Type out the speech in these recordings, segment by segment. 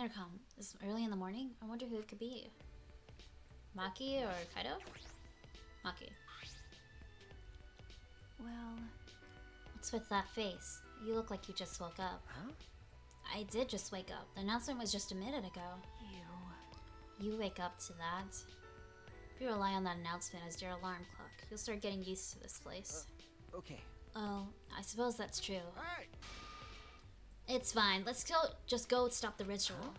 intercom. It's early in the morning. I wonder who it could be. Maki or Kaido? Maki. Well... What's with that face? You look like you just woke up. Huh? I did just wake up. The announcement was just a minute ago. You wake up to that. If you rely on that announcement as your alarm clock, you'll start getting used to this place. Okay. Oh, I suppose that's true. Hey! It's fine. Let's go. Just go stop the ritual.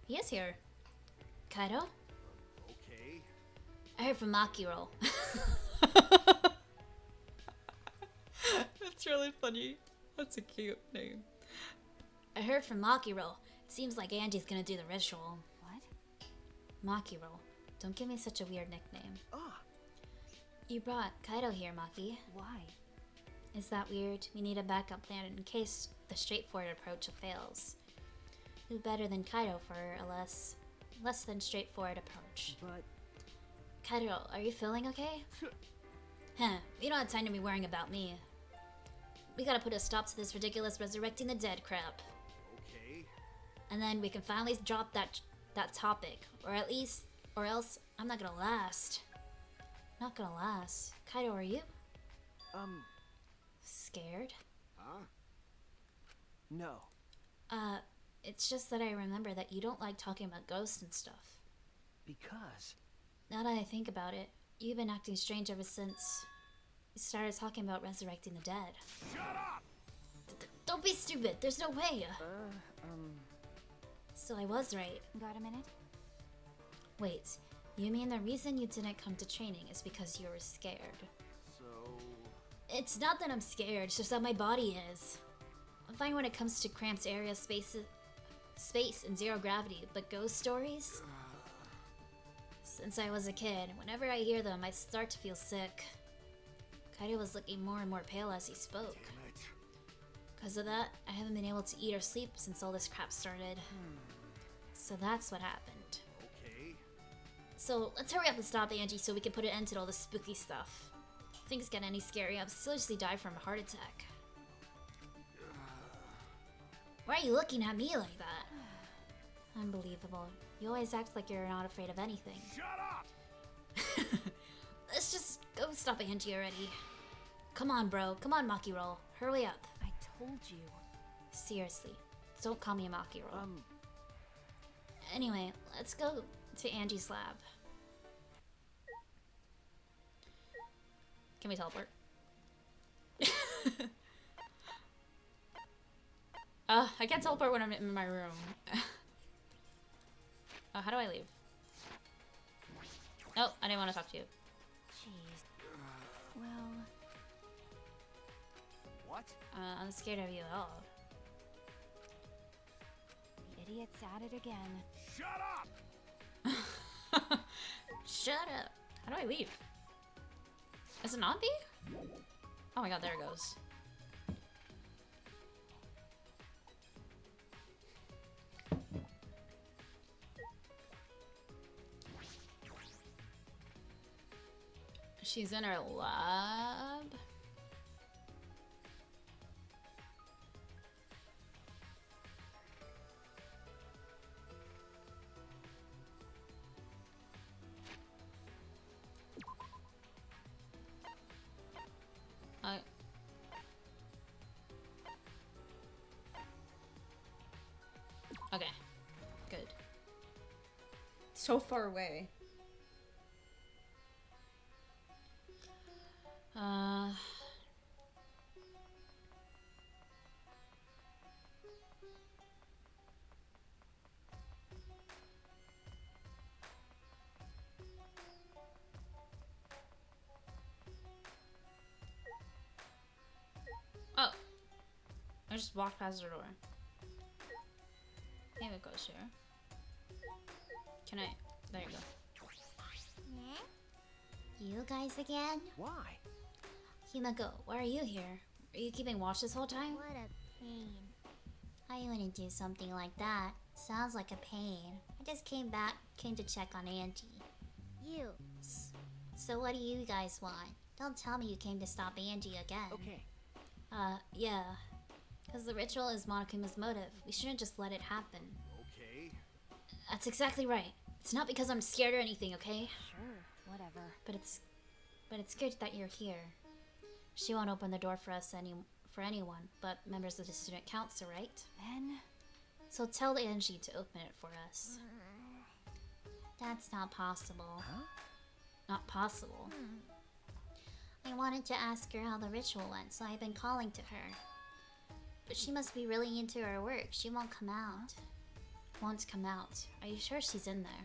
He is here. Kaido? Okay. I heard from Makiro. That's really funny. That's a cute name. I heard from Makiro. It seems like Angie's gonna do the ritual. What? Makiro. Don't give me such a weird nickname. Ah. You brought Kaido here, Maki. Why? Is that weird? We need a backup plan in case the straightforward approach fails. Who better than Kaido for a less than straightforward approach? But... Kaido, are you feeling okay? Huh, we don't have time to be worrying about me. We gotta put a stop to this ridiculous resurrecting the dead crap. Okay. And then we can finally drop that topic. Or else I'm not gonna last. Not gonna last. Kaido, are you? Scared? Huh? No. It's just that I remember that you don't like talking about ghosts and stuff. Because... Now that I think about it, you've been acting strange ever since you started talking about resurrecting the dead. Shut up! Don't be stupid, there's no way! Uh, So I was right. Got a minute? Wait, you mean the reason you didn't come to training is because you were scared? So... It's not that I'm scared, it's just that my body is. I'm fine when it comes to cramped areas, space and zero gravity, but ghost stories? Since I was a kid, whenever I hear them, I start to feel sick. Kaido was looking more and more pale as he spoke. Damn it. Because of that, I haven't been able to eat or sleep since all this crap started. So that's what happened. Okay. So let's hurry up and stop Angie so we can put an end to all this spooky stuff. If things get any scary, I'll seriously die from a heart attack. Why are you looking at me like that? Unbelievable. You always act like you're not afraid of anything. Shut up! Let's just go stop Angie already. Come on, bro. Come on, Makiro. Hurry up. I told you. Seriously. Don't call me Makiro. Anyway, let's go to Angie's lab. Can we teleport? I can't teleport when I'm in my room. How do I leave? Oh, I didn't want to talk to you. Jeez. Well... What? I'm scared of you at all. The idiot's at it again. Shut up! Shut up. How do I leave? Is it not B? Oh my god, there it goes. She's in her lab. Okay. Good. So far away. Oh. I just walked past the door. Maybe it goes here. Can I? There you go. You guys again? Why? Himako, why are you here? Are you keeping watch this whole time? What a pain. I wouldn't do something like that. Sounds like a pain. I just came to check on Angie. You. So what do you guys want? Don't tell me you came to stop Angie again. Okay. Yeah. Because the ritual is Monokuma's motive. We shouldn't just let it happen. That's exactly right. It's not because I'm scared or anything, okay? Sure, whatever. But it's good that you're here. She won't open the door for us for anyone, but members of the student council, right? Then, So tell Angie to open it for us. That's not possible. Huh? Not possible. I wanted to ask her how the ritual went, so I've been calling to her. But she must be really into her work. She won't come out. Won't come out. Are you sure she's in there?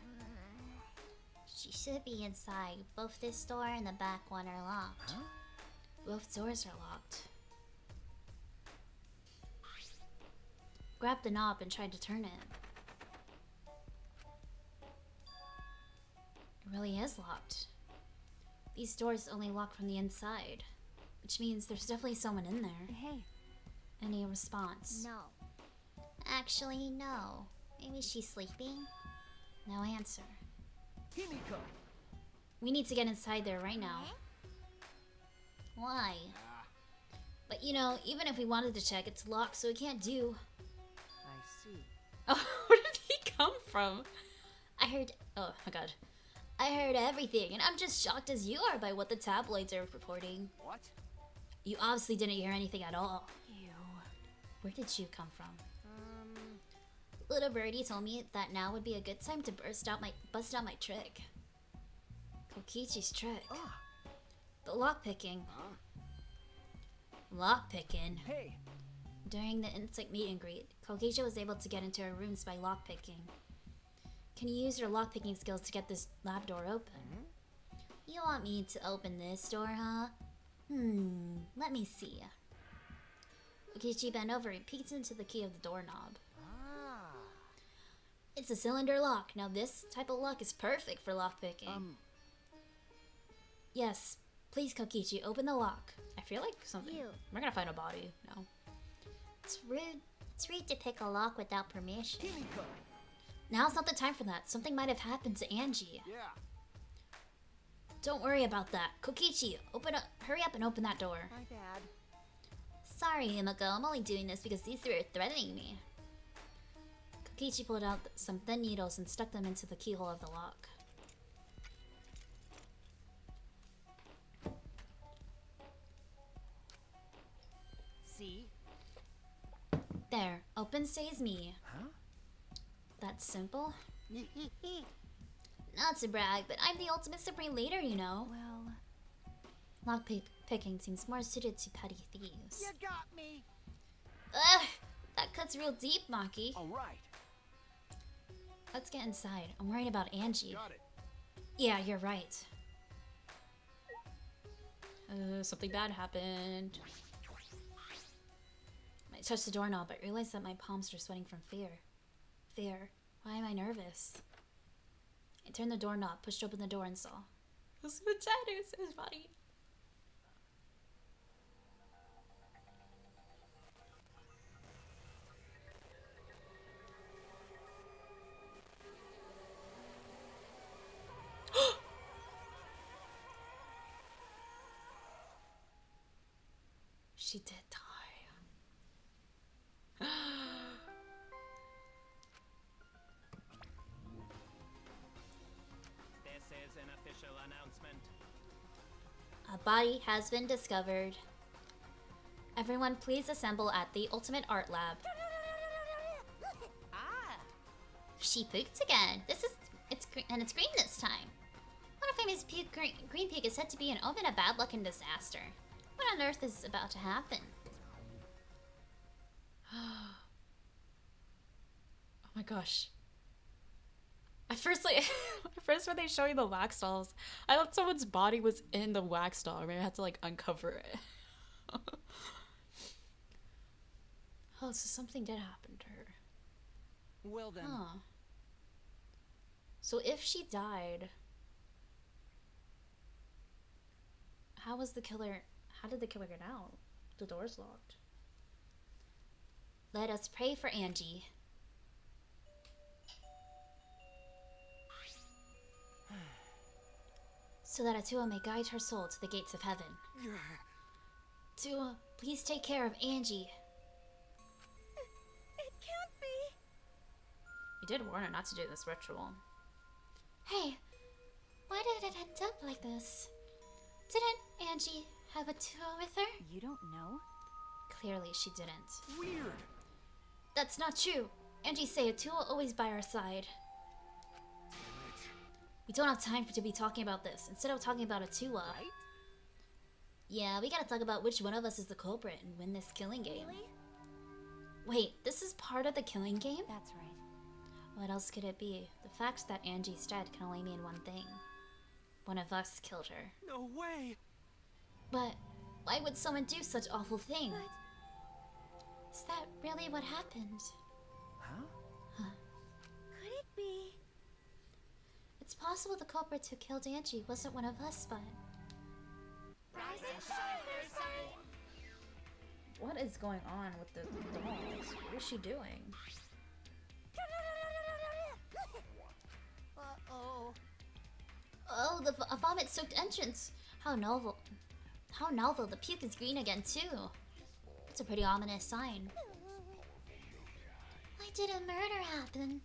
She should be inside. Both this door and the back one are locked. Huh? Both doors are locked. Grab the knob and try to turn it. It really is locked. These doors only lock from the inside, which means there's definitely someone in there. hey, Any response? No. Actually, no. Maybe she's sleeping? No answer. Himiko! We need to get inside there right now. Why? But you know, even if we wanted to check, it's locked, so we can't do. I see. Oh, where did he come from? I heard. Oh my god. I heard everything, and I'm just shocked as you are by what the tabloids are reporting. What? You obviously didn't hear anything at all. you. Where did you come from? Little birdie told me that now would be a good time to bust out my trick. Kokichi's trick. Ah. The lockpicking. Huh? Lockpicking. Hey! During the insect meet and greet, Kokichi was able to get into her rooms by lockpicking. Can you use your lockpicking skills to get this lab door open? You want me to open this door, huh? Let me see. Kokichi bent over and peeked into the key of the doorknob. Ah. It's a cylinder lock. Now this type of lock is perfect for lockpicking. Yes, please, Kokichi, open the lock. I feel like something. You. We're gonna find a body. No. It's rude. It's rude to pick a lock without permission. Himiko! Now's not the time for that. Something might have happened to Angie. Yeah. Don't worry about that. Kokichi, hurry up and open that door. My bad. Sorry, Himiko. I'm only doing this because these three are threatening me. Kokichi pulled out some thin needles and stuck them into the keyhole of the lock. See? There. Open says me. Huh? That's simple. Not to brag, but I'm the ultimate supreme leader, you know. Well, Lock-picking seems more suited to petty thieves. You got me! Ugh! That cuts real deep, Maki. Alright. Let's get inside. I'm worried about Angie. Got it. Yeah, you're right. Something bad happened. I touched the doorknob, but realized that my palms were sweating from fear. Fear. Why am I nervous? I turned the doorknob, pushed open the door, and saw his vagina, his body. She did die. This is an official announcement. A body has been discovered. Everyone, please assemble at the Ultimate Art Lab. She pooped again. It's green this time. What a famous green pig is said to be an omen of bad luck and disaster. What on earth is about to happen? Oh my gosh. At first when they show you the wax dolls, I thought someone's body was in the wax doll. Maybe I had to like uncover it. Oh, so something did happen to her. Well then. Huh. So if she died, how did the killer get out? The door's locked. Let us pray for Angie. So that Atua may guide her soul to the gates of heaven. Atua, please take care of Angie. It can't be. We did warn her not to do this ritual. Hey, why did it end up like this? Didn't Angie have a tour with her? You don't know? Clearly she didn't. Weird. That's not true. Angie say Atua always by our side. We don't have time to be talking about this. Instead of talking about Atua. Right? Yeah, we gotta talk about which one of us is the culprit and win this killing game. Really? Wait, this is part of the killing game? That's right. What else could it be? The fact that Angie's dead can only mean one thing. One of us killed her. No way. But why would someone do such awful thing? Is that really what happened? Huh? Could it be? It's possible the culprit who killed Angie wasn't one of us, but... What is going on with the dolls? What is she doing? Uh-oh. Oh, a vomit-soaked entrance! How novel. How novel. The puke is green again, too. It's a pretty ominous sign. Why did a murder happen?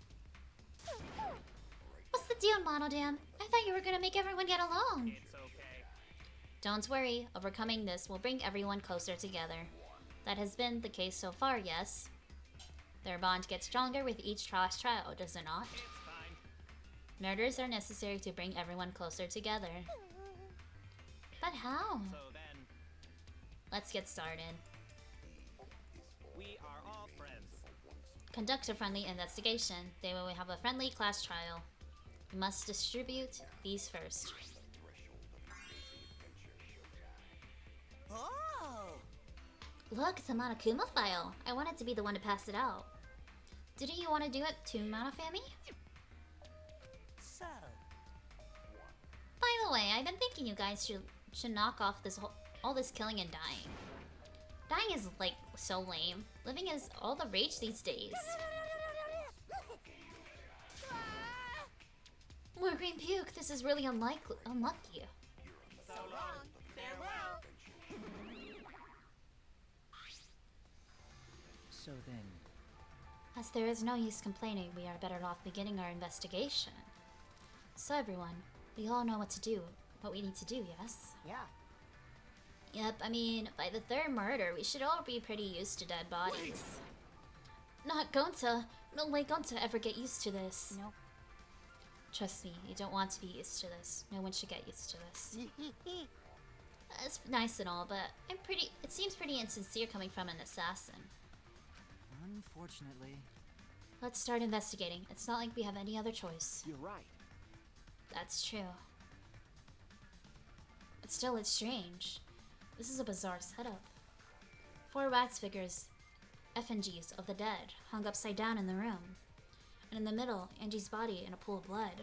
What's the deal, Monodam? I thought you were gonna make everyone get along. It's okay. Don't worry, overcoming this will bring everyone closer together. That has been the case so far, yes? Their bond gets stronger with each trial, does it not? It's fine. Murders are necessary to bring everyone closer together. But how? So then, Let's get started. we are all friends. Conduct a friendly investigation. They will have a friendly class trial. You must distribute these first. Oh! Look, the Monokuma file. I wanted to be the one to pass it out. Didn't you want to do it too, Monofami? So, By the way, I've been thinking you guys should knock off all this killing and dying. Dying is like so lame. Living is all the rage these days. More green puke. This is really unlucky. so long. Farewell. So then, As there is no use complaining, we are better off beginning our investigation. So everyone, we all know what we need to do, yes? Yeah. Yep, I mean, by the third murder, we should all be pretty used to dead bodies. Not Gonta. No way Gonta ever get used to this. Nope. Trust me, you don't want to be used to this. No one should get used to this. It's nice and all, but it seems pretty insincere coming from an assassin. unfortunately, Let's start investigating. It's not like we have any other choice. You're right. That's true. But still, it's strange. This is a bizarre setup. 4 wax figures, effigies of the dead, hung upside down in the room. And in the middle, Angie's body in a pool of blood.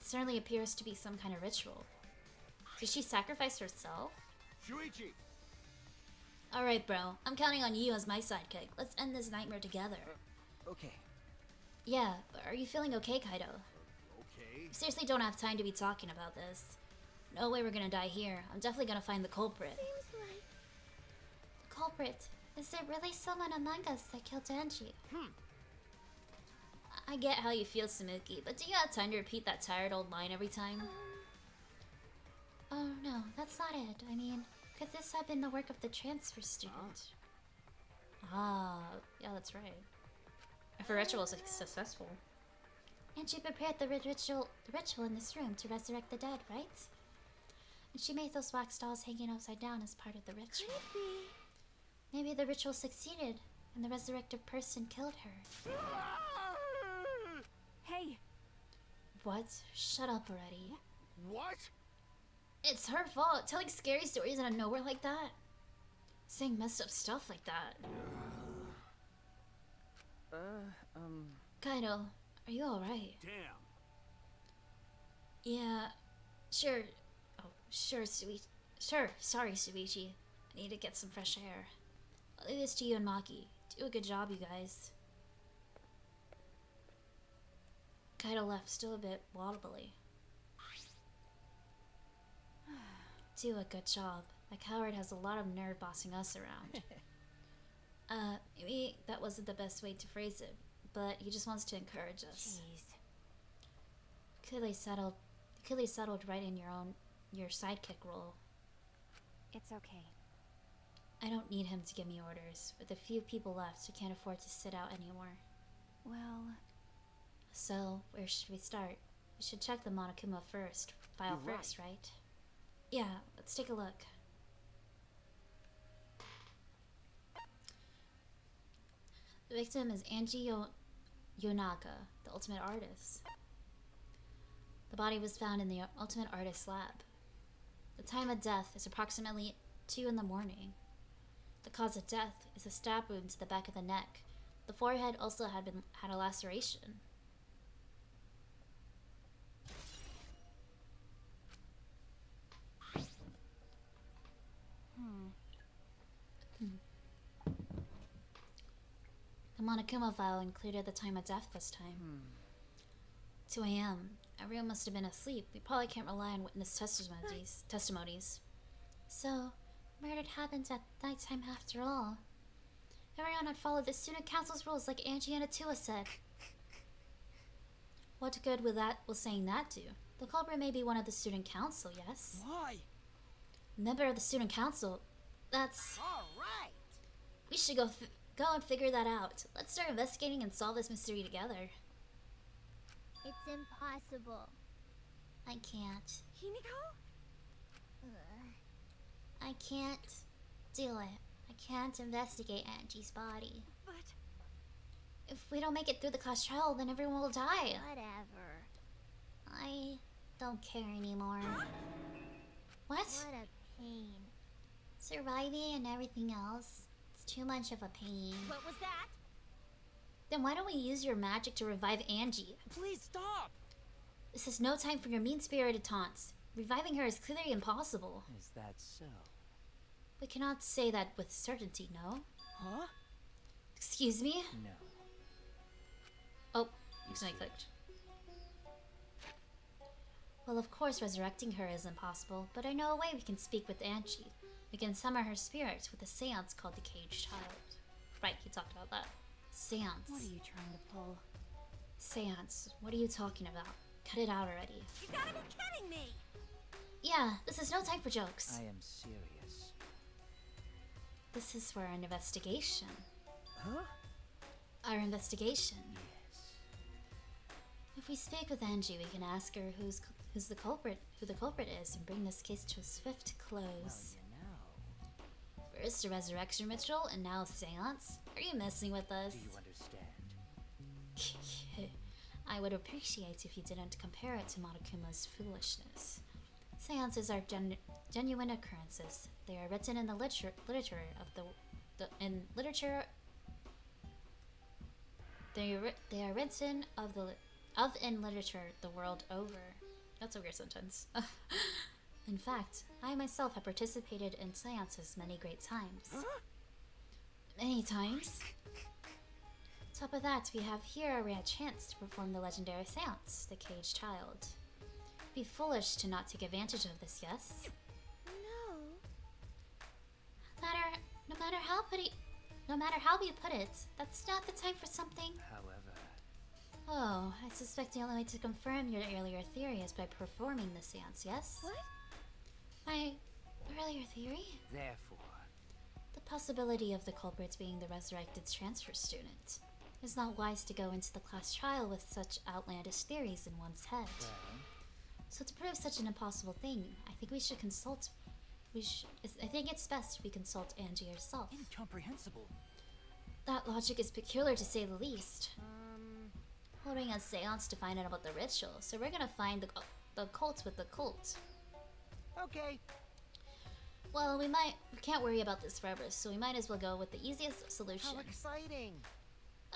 It certainly appears to be some kind of ritual. Did she sacrifice herself? Shuichi! Alright, bro. I'm counting on you as my sidekick. Let's end this nightmare together. okay. Yeah, but are you feeling okay, Kaido? Okay. We seriously don't have time to be talking about this. No way we're gonna die here. I'm definitely gonna find the culprit. Seems like... The culprit. Is there really someone among us that killed Angie? I get how you feel, Samuki, but do you have time to repeat that tired old line every time? Oh no, that's not it. I mean, could this have been the work of the transfer student? Ah, yeah, that's right. If a ritual is successful. And she prepared the ritual in this room to resurrect the dead, right? And she made those wax dolls hanging upside down as part of the ritual. Maybe the ritual succeeded, and the resurrected person killed her. Hey, What? Shut up already. What? It's her fault, telling scary stories out of nowhere like that. Saying messed up stuff like that. Kaido, are you alright? Damn. Yeah, sure. Oh, sure, Sure, sorry, Suichi. I need to get some fresh air. I'll leave this to you and Maki. Do a good job, you guys. Kaido left, still a bit wobbly. Do a good job. That coward has a lot of nerve bossing us around. Maybe that wasn't the best way to phrase it. but he just wants to encourage us. Jeez. Clearly settled right in your sidekick role. It's okay. I don't need him to give me orders. With the few people left, I can't afford to sit out anymore. Well, So, where should we start? We should check the Monokuma file You're first, right? Yeah, let's take a look. The victim is Angie Yonaga, the Ultimate Artist. The body was found in the Ultimate Artist lab. The time of death is approximately 2 in the morning. The cause of death is a stab wound to the back of the neck. The forehead also had a laceration. The Monokuma file included the time of death this time. 2 a.m. Everyone must have been asleep. We probably can't rely on witness testimonies. So, murder happened at nighttime after all. Everyone had followed the student council's rules like Angie and Atua said. What good will saying that do? The culprit may be one of the student council, yes? Why? Member of the student council. That's... Alright! We should go and figure that out. Let's start investigating and solve this mystery together. It's impossible. I can't. Himiko? I can't do it. I can't investigate Angie's body. But If we don't make it through the class trial, then everyone will die. Whatever. I don't care anymore. What? What a pain. Surviving and everything else. It's too much of a pain. what was that? Then why don't we use your magic to revive Angie? Please stop! This is no time for your mean-spirited taunts. Reviving her is clearly impossible. Is that so? We cannot say that with certainty, no? Huh? Excuse me? No. Oh, accidentally clicked. Well, of course resurrecting her is impossible, but I know a way we can speak with Angie. We can summon her spirit with a séance called the Caged Child. Right, you talked about that. Séance. What are you trying to pull? Séance. What are you talking about? Cut it out already. You gotta be kidding me! Yeah, this is no time for jokes. I am serious. This is for our investigation. Huh? Our investigation. Yes. If we speak with Angie, we can ask her who the culprit is, and bring this case to a swift Well, close. you know. First a resurrection ritual, and now a séance. Are you messing with us? Do you understand? I would appreciate if you didn't compare it to Monokuma's foolishness. Seances are genuine occurrences. They are written in the literature in literature. They are written in literature the world over. That's a weird sentence. In fact, I myself have participated in seances many great times. Many times. Top of that, we have here a rare chance to perform the legendary seance, the Caged Child. Be foolish to not take advantage of this, yes? No. No matter how we put it, that's not the time for something. However, Oh, I suspect the only way to confirm your earlier theory is by performing the seance, yes? What? My earlier theory? therefore, The possibility of the culprit being the resurrected transfer student. It's not wise to go into the class trial with such outlandish theories in one's head. well, So to prove such an impossible thing, I think we should consult. I think it's best we consult Angie herself. incomprehensible. That logic is peculiar to say the least. Holding a séance to find out about the ritual, so we're gonna find the cult with the cult. Okay. Well, we can't worry about this forever, so we might as well go with the easiest solution. How exciting!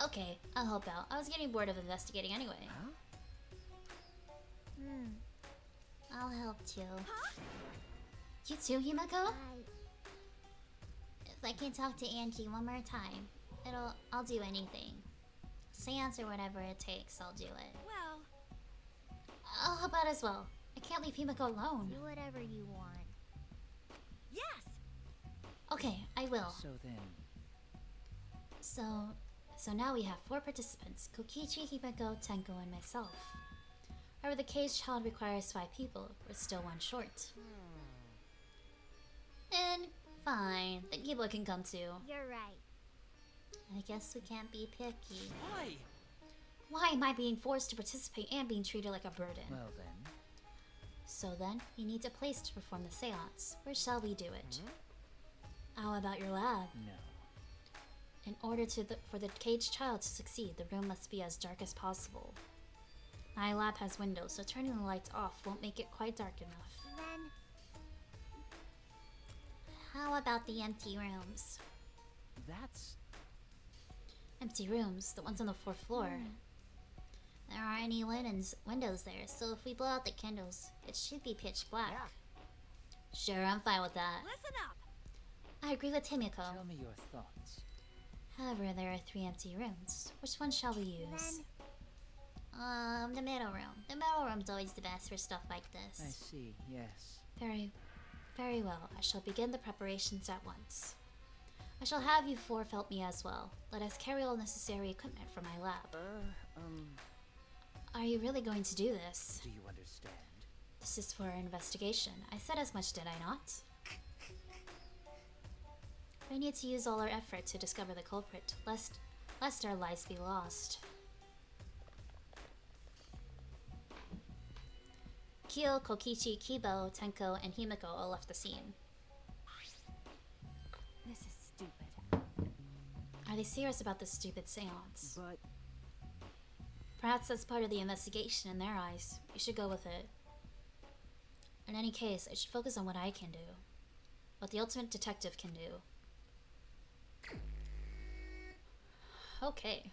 Okay, I'll help out. I was getting bored of investigating anyway. Huh? I'll help too. You too, Himiko? If I can talk to Angie one more time, I'll do anything. Seance or whatever it takes, I'll do it. Well, I'll help out as well. I can't leave Himiko alone. Do whatever you want. yes! Okay, I will. So then, So, So now we have 4 participants, Kokichi, Himeko, Tenko, and myself. However, the caged child requires 5 people. We're still 1 short. And fine, the people can come too. You're right. I guess we can't be picky. Why? Why am I being forced to participate and being treated like a burden? Well then. So then, we need a place to perform the séance. Where shall we do it? How about your lab? No. In order for the caged child to succeed, the room must be as dark as possible. My lab has windows, so turning the lights off won't make it quite dark enough. Then How about the empty rooms? That's... Empty rooms, the ones on the 4th floor. There aren't any windows there, so if we blow out the candles, it should be pitch black. Sure, I'm fine with that. listen up. I agree with Himiko. Tell me your thoughts. However, there are 3 empty rooms. Which one shall we use? The middle room. The middle room's always the best for stuff like this. I see, yes. Very well. I shall begin the preparations at once. I shall have you 4 help me as well. Let us carry all necessary equipment from my lab. Are you really going to do this? Do you understand? This is for our investigation. I said as much, did I not? We need to use all our effort to discover the culprit, lest our lives be lost. Kyo, Kokichi, Kibo, Tenko, and Himiko all left the scene. This is stupid. Are they serious about this stupid seance? But... Perhaps that's part of the investigation in their eyes. We should go with it. In any case, I should focus on what I can do. What the ultimate detective can do. Okay.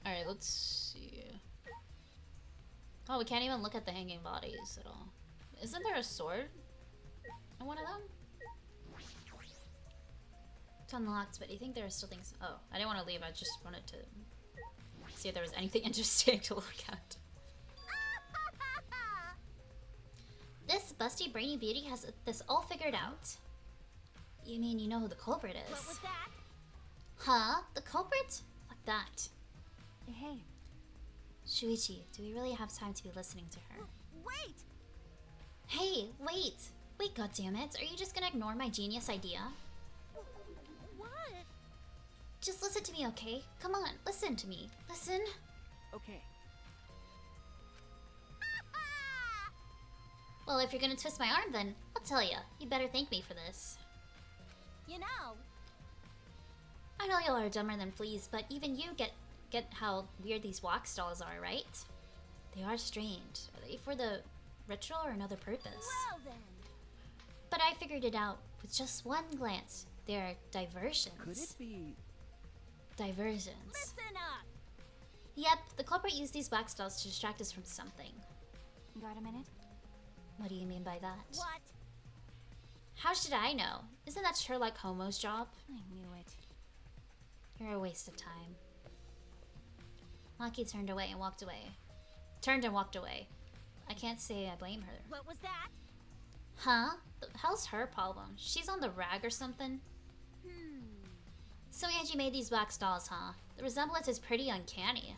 Alright, let's see. Oh, we can't even look at the hanging bodies at all. Isn't there a sword in one of them? It's unlocked, but do you think there are still things? Oh, I didn't want to leave. I just wanted to see if there was anything interesting to look at. This busty brainy beauty has this all figured out. You mean you know who the culprit is? What was that? Huh? The culprit? Like that. Hey, Shuichi, do we really have time to be listening to her? wait! Hey, wait! Wait, goddammit. Are you just gonna ignore my genius idea? What? Just listen to me, okay? Come on, listen to me. Listen. Okay. Well, if you're gonna twist my arm, then I'll tell ya. You better thank me for this. You know, I know y'all are dumber than fleas, but even you get how weird these wax dolls are, right? They are strange. Are they for the ritual or another purpose? well then. But I figured it out with just one glance. They're diversions. Could it be... Diversions. Listen up! Yep, the culprit used these wax dolls to distract us from something. Got a minute? What do you mean by that? What? How should I know? Isn't that Sherlock Holmes' job? I knew it. You're a waste of time. Maki turned and walked away. I can't say I blame her. What was that? Huh? The hell's her problem? She's on the rag or something? So Angie made these wax dolls, huh? The resemblance is pretty uncanny.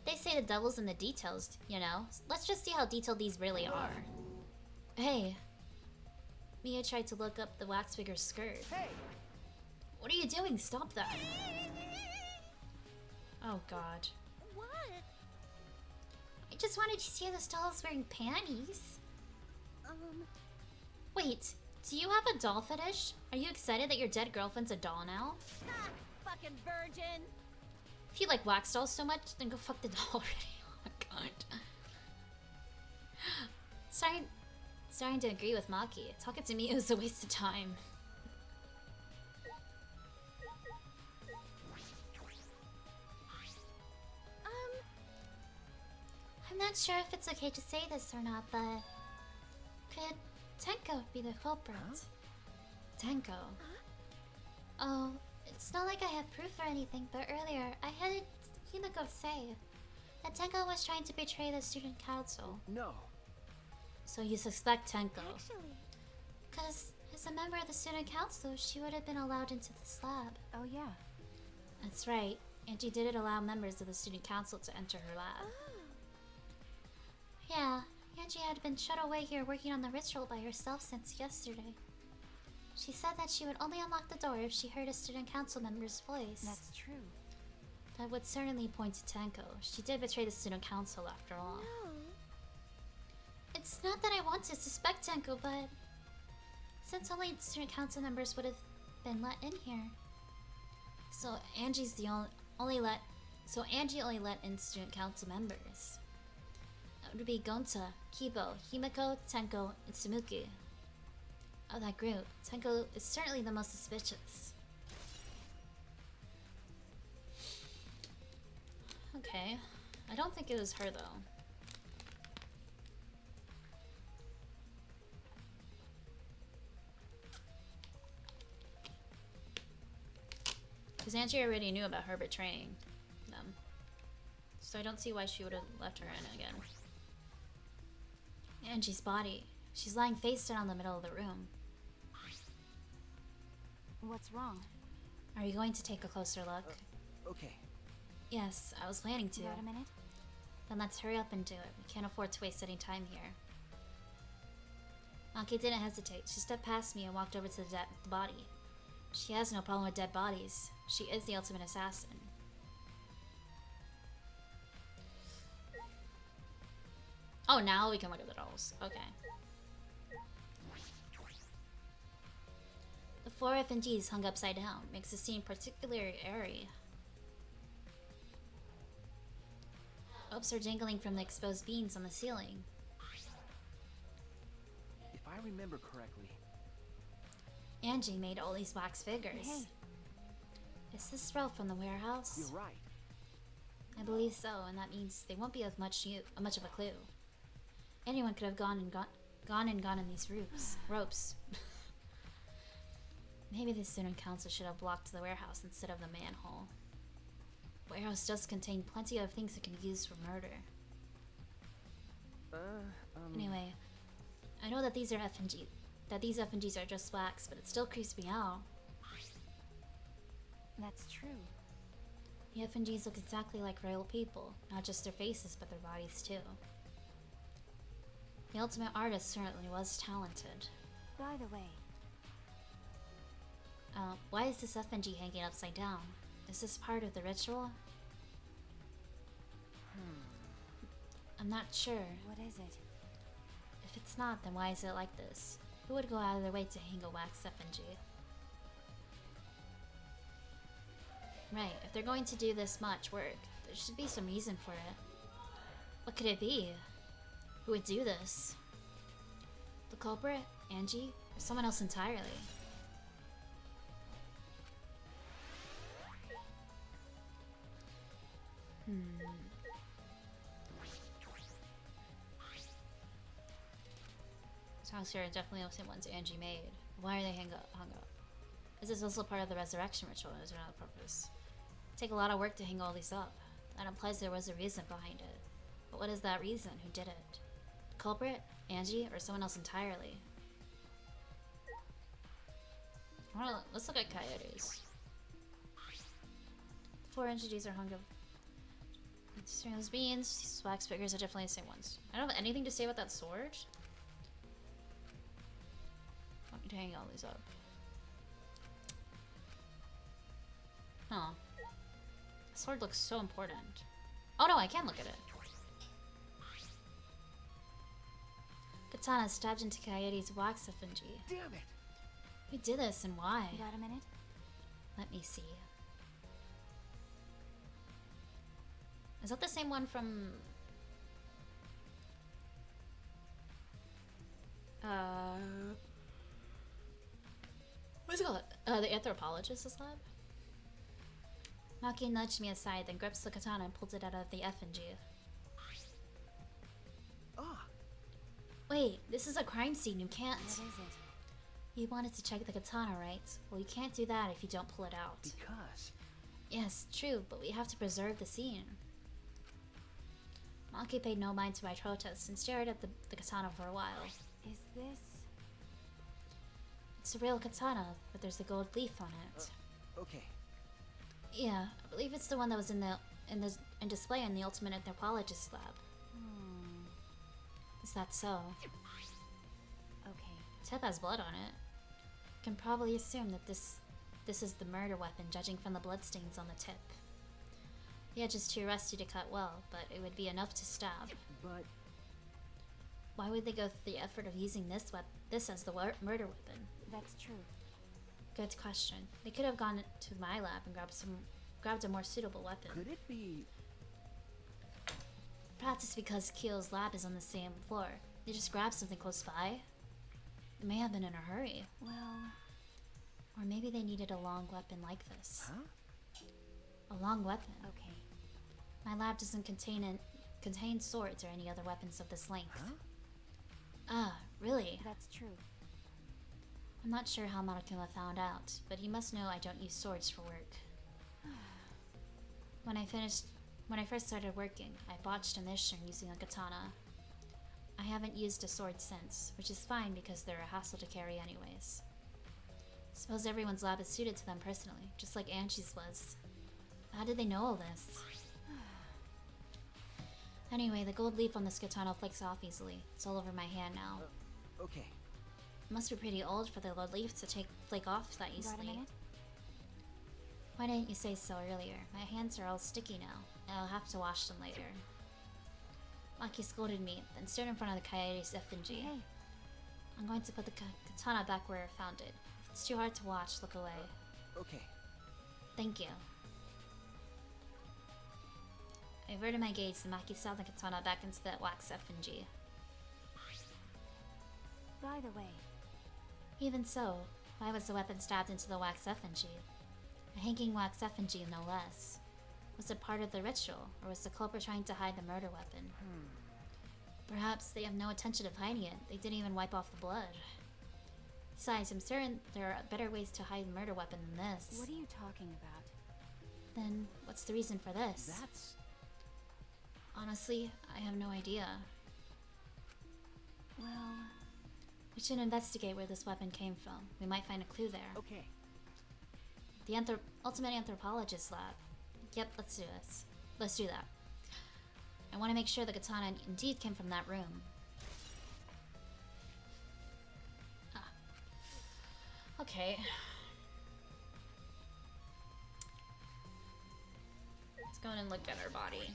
They say the devil's in the details, you know? Let's just see how detailed these really are. Hey. Mia tried to look up the wax figure's skirt. Hey! What are you doing? Stop that. Oh god. What? I just wanted to see this doll's wearing panties. Wait, do you have a doll fetish? Are you excited that your dead girlfriend's a doll now? Ah, fucking virgin! If you like wax dolls so much, then go fuck the doll already. Oh my god. Starting to agree with Maki. Talking to me was a waste of time. I'm not sure if it's okay to say this or not, but could Tenko be the culprit? Tenko? Oh, it's not like I have proof or anything, but earlier I had Himiko say that Tenko was trying to betray the student council. No. So you suspect Tenko. Actually. Because as a member of the student council, she would have been allowed into this lab. Oh, yeah. That's right. Angie didn't allow members of the student council to enter her lab. Yeah, Angie had been shut away here working on the ritual by herself since yesterday. She said that she would only unlock the door if she heard a student council member's voice. That's true. That would certainly point to Tenko. She did betray the student council after all. No. It's not that I want to suspect Tenko, but since only student council members would have been let in here. So Angie only let in student council members. That would be Gonta, Kibo, Himiko, Tenko, and Sumuki. Of that group, Tenko is certainly the most suspicious. Okay. I don't think it was her though. Because Angie already knew about her betraying them. So I don't see why she would have left her in again. Angie's body. She's lying face down in the middle of the room. What's wrong? Are you going to take a closer look? Okay. Yes, I was planning to. Got a minute? Then let's hurry up and do it. We can't afford to waste any time here. Maki didn't hesitate. She stepped past me and walked over to the body. She has no problem with dead bodies. She is the ultimate assassin. Oh, now we can look at the dolls. Okay. The four FNGs hung upside down makes the scene particularly airy. Ropes are dangling from the exposed beams on the ceiling. If I remember correctly. Angie made all these wax figures. Hey. Is this rope from the warehouse? You're right. I believe so, and that means they won't be of much of a clue. Anyone could have gone in these ropes. Maybe the student council should have blocked the warehouse instead of the manhole. Warehouse does contain plenty of things that can be used for murder. Anyway, I know that these FNGs are just wax, but it still creeps me out. That's true. The FNGs look exactly like real people, not just their faces, but their bodies too. The ultimate artist certainly was talented. By the way, Why is this FNG hanging upside down? Is this part of the ritual? I'm not sure. what is it? If it's not, then why is it like this? Who would go out of their way to hang a wax FNG? Right, if they're going to do this much work, there should be some reason for it. What could it be? Who would do this? The culprit? Angie? Or someone else entirely? Songs here are definitely the same ones Angie made. Why are they hung up? Is this also part of the resurrection ritual, or is there another purpose? It'd take a lot of work to hang all these up. That implies there was a reason behind it. But what is that reason? Who did it? The culprit? Angie? Or someone else entirely? Well, let's look at coyotes. 4 entities are hung up. Those beans, these wax figures are definitely the same ones. I don't have anything to say about that sword. I want me to hang all these up. Huh. The sword looks so important. Oh no, I can look at it. Katana stabbed into Coyote's wax effigy. Damn it! Who did this and why? You got a minute? Let me see. Is that the same one from... What's it called? The anthropologist's lab? Maki nudged me aside, then gripped the katana and pulled it out of the effigy. Ah, Wait, this is a crime scene, you can't... What is it? You wanted to check the katana, right? Well, you can't do that if you don't pull it out. because... Yes, true, but we have to preserve the scene. Maki paid no mind to my protests and stared at the katana for a while. Is this... It's a real katana, but there's a gold leaf on it. Okay. Yeah, I believe it's the one that was in display in the Ultimate Anthropologist lab. Is that so? Okay. Tip has blood on it. Can probably assume that this is the murder weapon, judging from the bloodstains on the tip. The edge is too rusty to cut well, but it would be enough to stab. But Why would they go through the effort of using this as the murder weapon? That's true. Good question. They could have gone to my lab and grabbed a more suitable weapon. could it be... Perhaps it's because Kyo's lab is on the same floor. They just grabbed something close by. They may have been in a hurry. Well... Or maybe they needed a long weapon like this. Huh? A long weapon. Okay. My lab doesn't contain swords or any other weapons of this length. Huh? Ah, really? That's true. I'm not sure how Monokuma found out, but he must know I don't use swords for work. When I first started working, I botched a mission using a katana. I haven't used a sword since, which is fine because they're a hassle to carry anyways. Suppose everyone's lab is suited to them personally, just like Angie's was. How did they know all this? Anyway, the gold leaf on this katana flakes off easily. It's all over my hand now. Okay. It must be pretty old for the gold leaf to flake off that Got a easily. minute? Why didn't you say so earlier? My hands are all sticky now, and I'll have to wash them later. Maki scolded me, then stood in front of the coyote's effigy. Hey. I'm going to put the katana back where I found it. If it's too hard to watch, look away. Okay. Thank you. I averted my gaze and Maki saw the katana back into that wax effigy. By the way, Even so, why was the weapon stabbed into the wax effigy? A hanging wax effigy, no less. Was it part of the ritual, or was the culprit trying to hide the murder weapon? Perhaps they have no intention of hiding it. They didn't even wipe off the blood. Besides, I'm certain there are better ways to hide a murder weapon than this. what are you talking about? Then, what's the reason for this? That's... Honestly, I have no idea. Well... We should investigate where this weapon came from. We might find a clue there. Okay. The Ultimate Anthropologist lab. Yep, let's do this. Let's do that. I want to make sure the katana indeed came from that room. Ah. Okay. Let's go in and look at her body.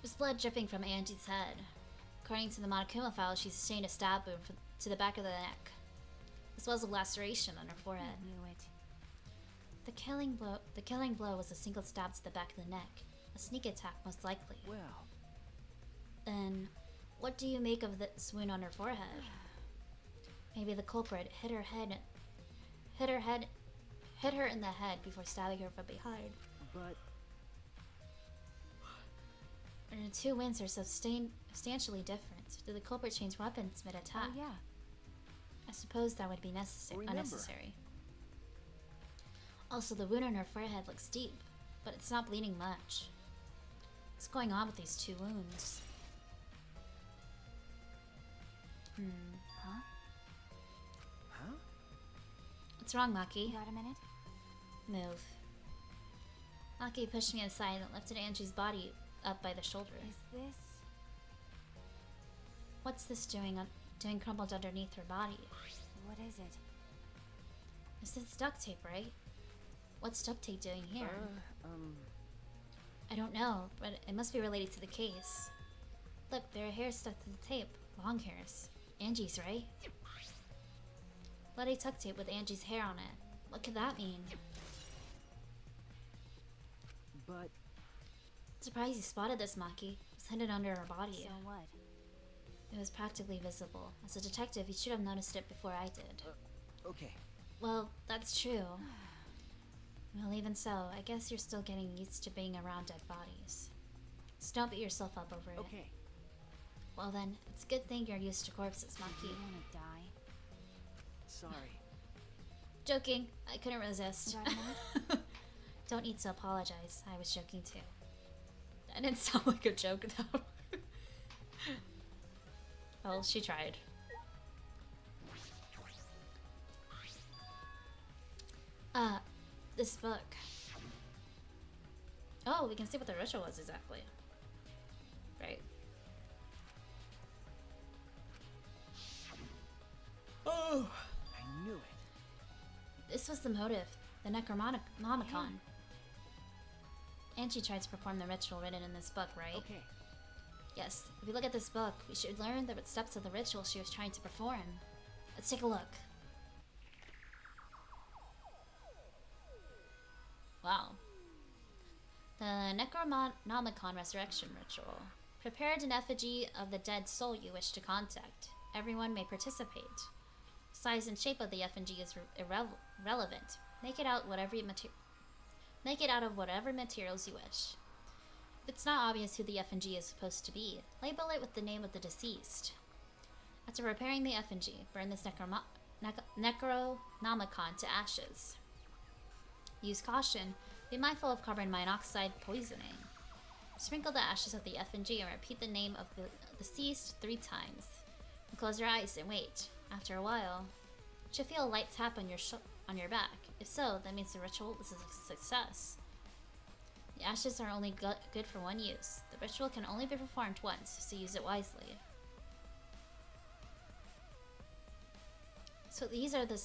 There's blood dripping from Angie's head. According to the Monokuma file, she sustained a stab wound to the back of the neck. This was a laceration on her forehead. I knew it. The killing blow was a single stab to the back of the neck. A sneak attack, most likely. Well... Then, what do you make of this wound on her forehead? Maybe the culprit hit her in the head before stabbing her from behind. But... And the two wounds are substantially different. Did the culprit change weapons mid-attack? Oh, yeah. I suppose that would be Remember. unnecessary. Also, the wound on her forehead looks deep, but it's not bleeding much. What's going on with these two wounds? Huh? Huh? What's wrong, Maki? Got a minute? Move. Maki pushed me aside and lifted Angie's body up by the shoulder. Is this... What's this doing crumpled underneath her body? What is it? This is duct tape, right? What's duct tape doing here? I don't know, but it must be related to the case. Look, there are hairs stuck to the tape. Long hairs. Angie's, right? Bloody duct tape with Angie's hair on it. What could that mean? But... Surprised you spotted this, Maki. It was hidden under her body. So what? It was practically visible. As a detective, you should have noticed it before I did. Okay. Well, that's true. Well, even so, I guess you're still getting used to being around dead bodies. So don't beat yourself up over it. Okay. Well then, it's a good thing you're used to corpses, Do Maki. you want to die? Sorry. Joking. I couldn't resist. Got a minute? Don't need to apologize. I was joking too. That didn't sound like a joke though. Well, she tried. This book. Oh, we can see what the ritual was exactly. Right. Oh, I knew it. This was the motive, the Necronomicon. And she tried to perform the ritual written in this book, right? Okay. Yes, if we look at this book, we should learn the steps of the ritual she was trying to perform. Let's take a look. Wow. The Necronomicon Resurrection Ritual. Prepared an effigy of the dead soul you wish to contact. Everyone may participate. Size and shape of the effigy is irrelevant. Make it out of whatever materials you wish. If it's not obvious who the effigy is supposed to be, label it with the name of the deceased. After preparing the effigy, burn this Necronomicon to ashes. Use caution. Be mindful of carbon monoxide poisoning. Sprinkle the ashes of the effigy and repeat the name of the deceased 3 times. And close your eyes and wait. After a while, you should feel a light tap on your back. If so, that means the ritual is a success. The ashes are only good for one use. The ritual can only be performed once, so use it wisely. So these are the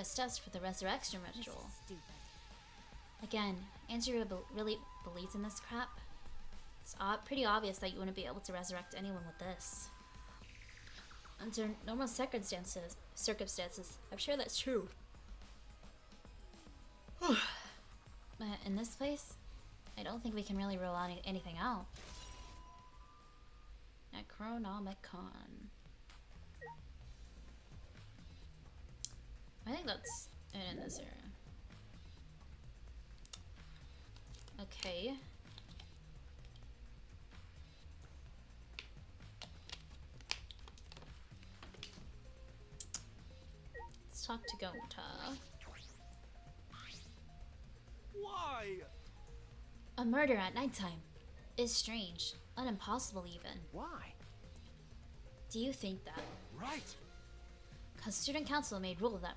steps for the resurrection ritual. Stupid. Again, Andrea really believes in this crap. It's pretty obvious that you wouldn't be able to resurrect anyone with this. Under normal circumstances, I'm sure that's true. But in this place, I don't think we can really rule anything out. Necronomicon. I think that's it in this area. Okay. Let's talk to Gonta. Why? A murder at nighttime is strange, unimpossible even. Why? Do you think that? Right. Cause student council made rule that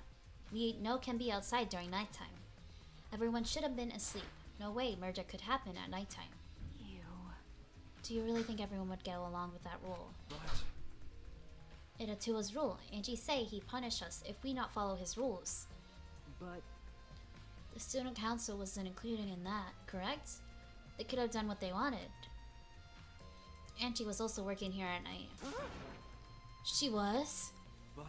we know can be outside during nighttime. Everyone should have been asleep. No way murder could happen at nighttime. You. Do you really think everyone would go along with that rule? But It Atua's rule. Angie say he punish us if we not follow his rules. but The student council wasn't included in that, correct? They could have done what they wanted. Angie was also working here at night. She was? but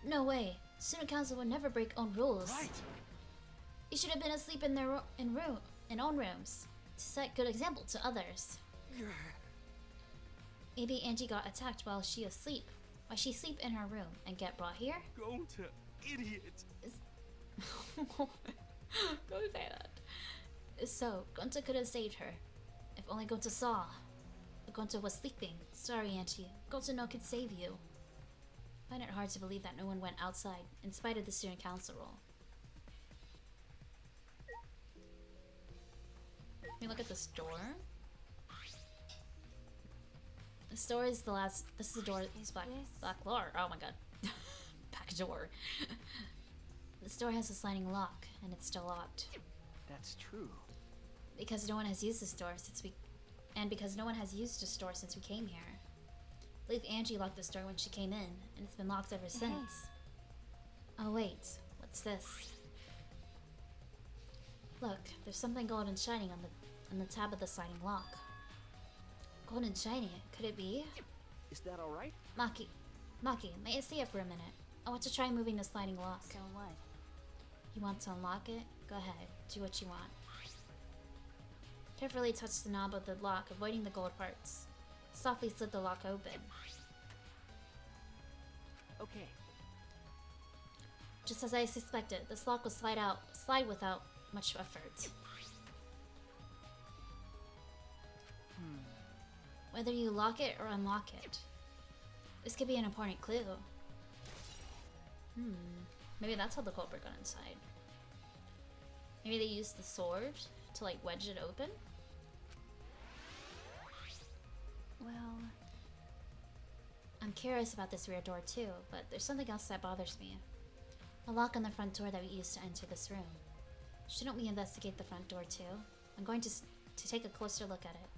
No way. Student council would never break own rules. right. You should have been asleep in their own rooms to set good example to others. Maybe Angie got attacked while she asleep. Why she sleep in her room and get brought here? Go to idiot. Don't say that. So, Gonta could have saved her. If only Gonta saw. But Gonta was sleeping. Sorry, Auntie. Gonta no could save you. I find it hard to believe that no one went outside, in spite of the student council rule. Let me look at this door. This door is the last. This is the door. Is Black this- door. Oh my god. Back door. This door has a sliding lock, and it's still locked. That's true. Because no one has used this door since we came here. I believe Angie locked this door when she came in, and it's been locked ever since. Oh wait, what's this? Look, there's something golden shining on the tab of the sliding lock. Golden shiny, could it be? Is that all right? Maki, may I see it for a minute? I want to try moving the sliding lock. So what? You want to unlock it? Go ahead, do what you want. Carefully touch the knob of the lock, avoiding the gold parts. Softly slid the lock open. Okay. Just as I suspected, this lock will slide without much effort. Whether you lock it or unlock it. This could be an important clue. Maybe that's how the culprit got inside. Maybe they used the sword to like wedge it open? Well, I'm curious about this rear door too, but there's something else that bothers me. A lock on the front door that we used to enter this room. Shouldn't we investigate the front door too? I'm going to take a closer look at it.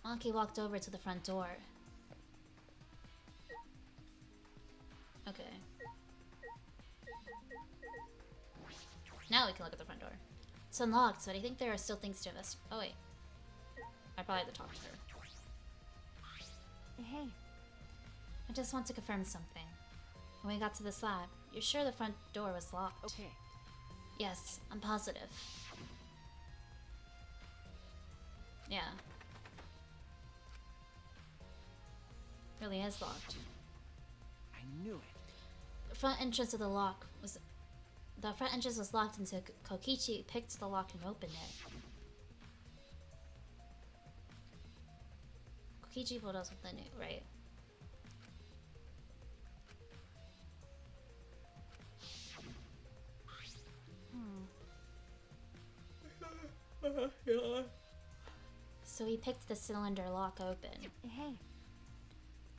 Maki walked over to the front door. Okay. Now we can look at the front door. It's unlocked, but I think there are still things to invest. Oh wait. I probably have to talk to her. hey, I just want to confirm something. When we got to this lab, you're sure the front door was locked? Okay. Yes, I'm positive. Yeah. Really is locked. I knew it. The front entrance of the lock was... The front entrance was locked until Kokichi picked the lock and opened it. Kokichi pulled us with the new... Right. So he picked the cylinder lock open. hey,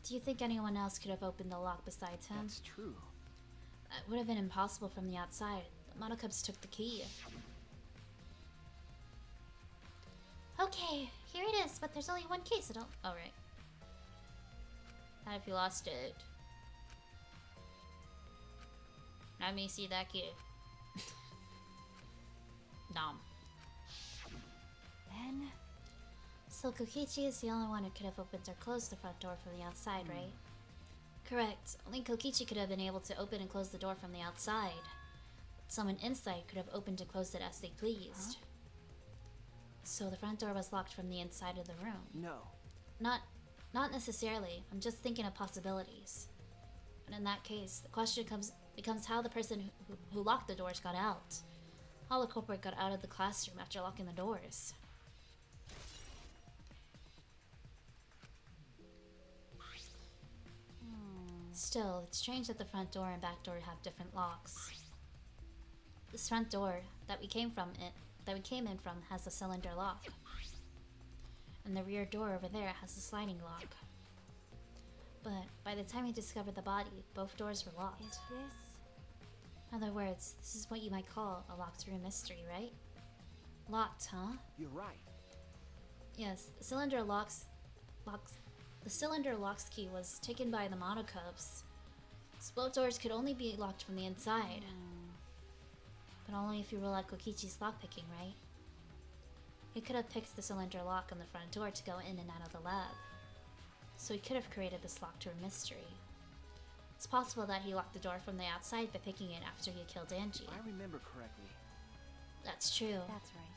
Do you think anyone else could have opened the lock besides him? That's true. It would have been impossible from the outside. The Monokubs took the key. Okay, here it is, but there's only one key, so don't... Oh, right. Not if you lost it. Let me see that key. Nom. then So Kokichi is the only one who could have opened or closed the front door from the outside, right? Correct. Only Kokichi could have been able to open and close the door from the outside. But someone inside could have opened and closed it as they pleased. So the front door was locked from the inside of the room. No. Not necessarily. I'm just thinking of possibilities. And in that case, the question becomes how the person who locked the doors got out. How the culprit got out of the classroom after locking the doors. Still, it's strange that the front door and back door have different locks. This front door that we came in from has a cylinder lock. And the rear door over there has a sliding lock. But by the time we discovered the body, both doors were locked. is this? In other words, this is what you might call a locked room mystery, right? Locked, huh? You're right. Yes, the cylinder locks key was taken by the Monokubs. So both doors could only be locked from the inside. But only if you rule out Kokichi's lockpicking, right? He could have picked the cylinder lock on the front door to go in and out of the lab. So he could have created this locked room mystery. It's possible that he locked the door from the outside by picking it after he killed Angie. If I remember correctly. That's true. That's right.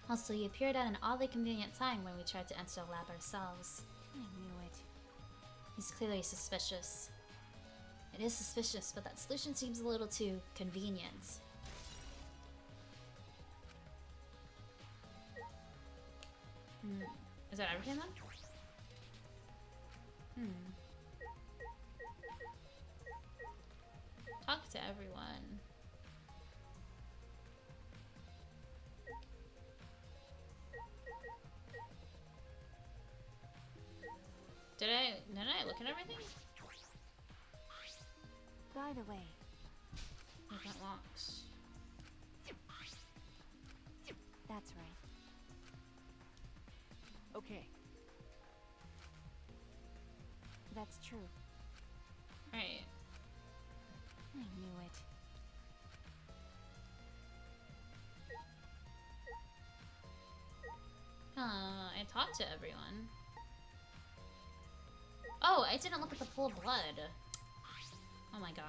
Also, he appeared at an oddly convenient time when we tried to enter the lab ourselves. I knew it. He's clearly suspicious. It is suspicious, but that solution seems a little too convenient. Is that everything then? Talk to everyone. Did I look at everything? By the way, Different locks. that's right. Okay. That's true. Right. I knew it. I talked to everyone. Oh, I didn't look at the pool of blood. Oh my god.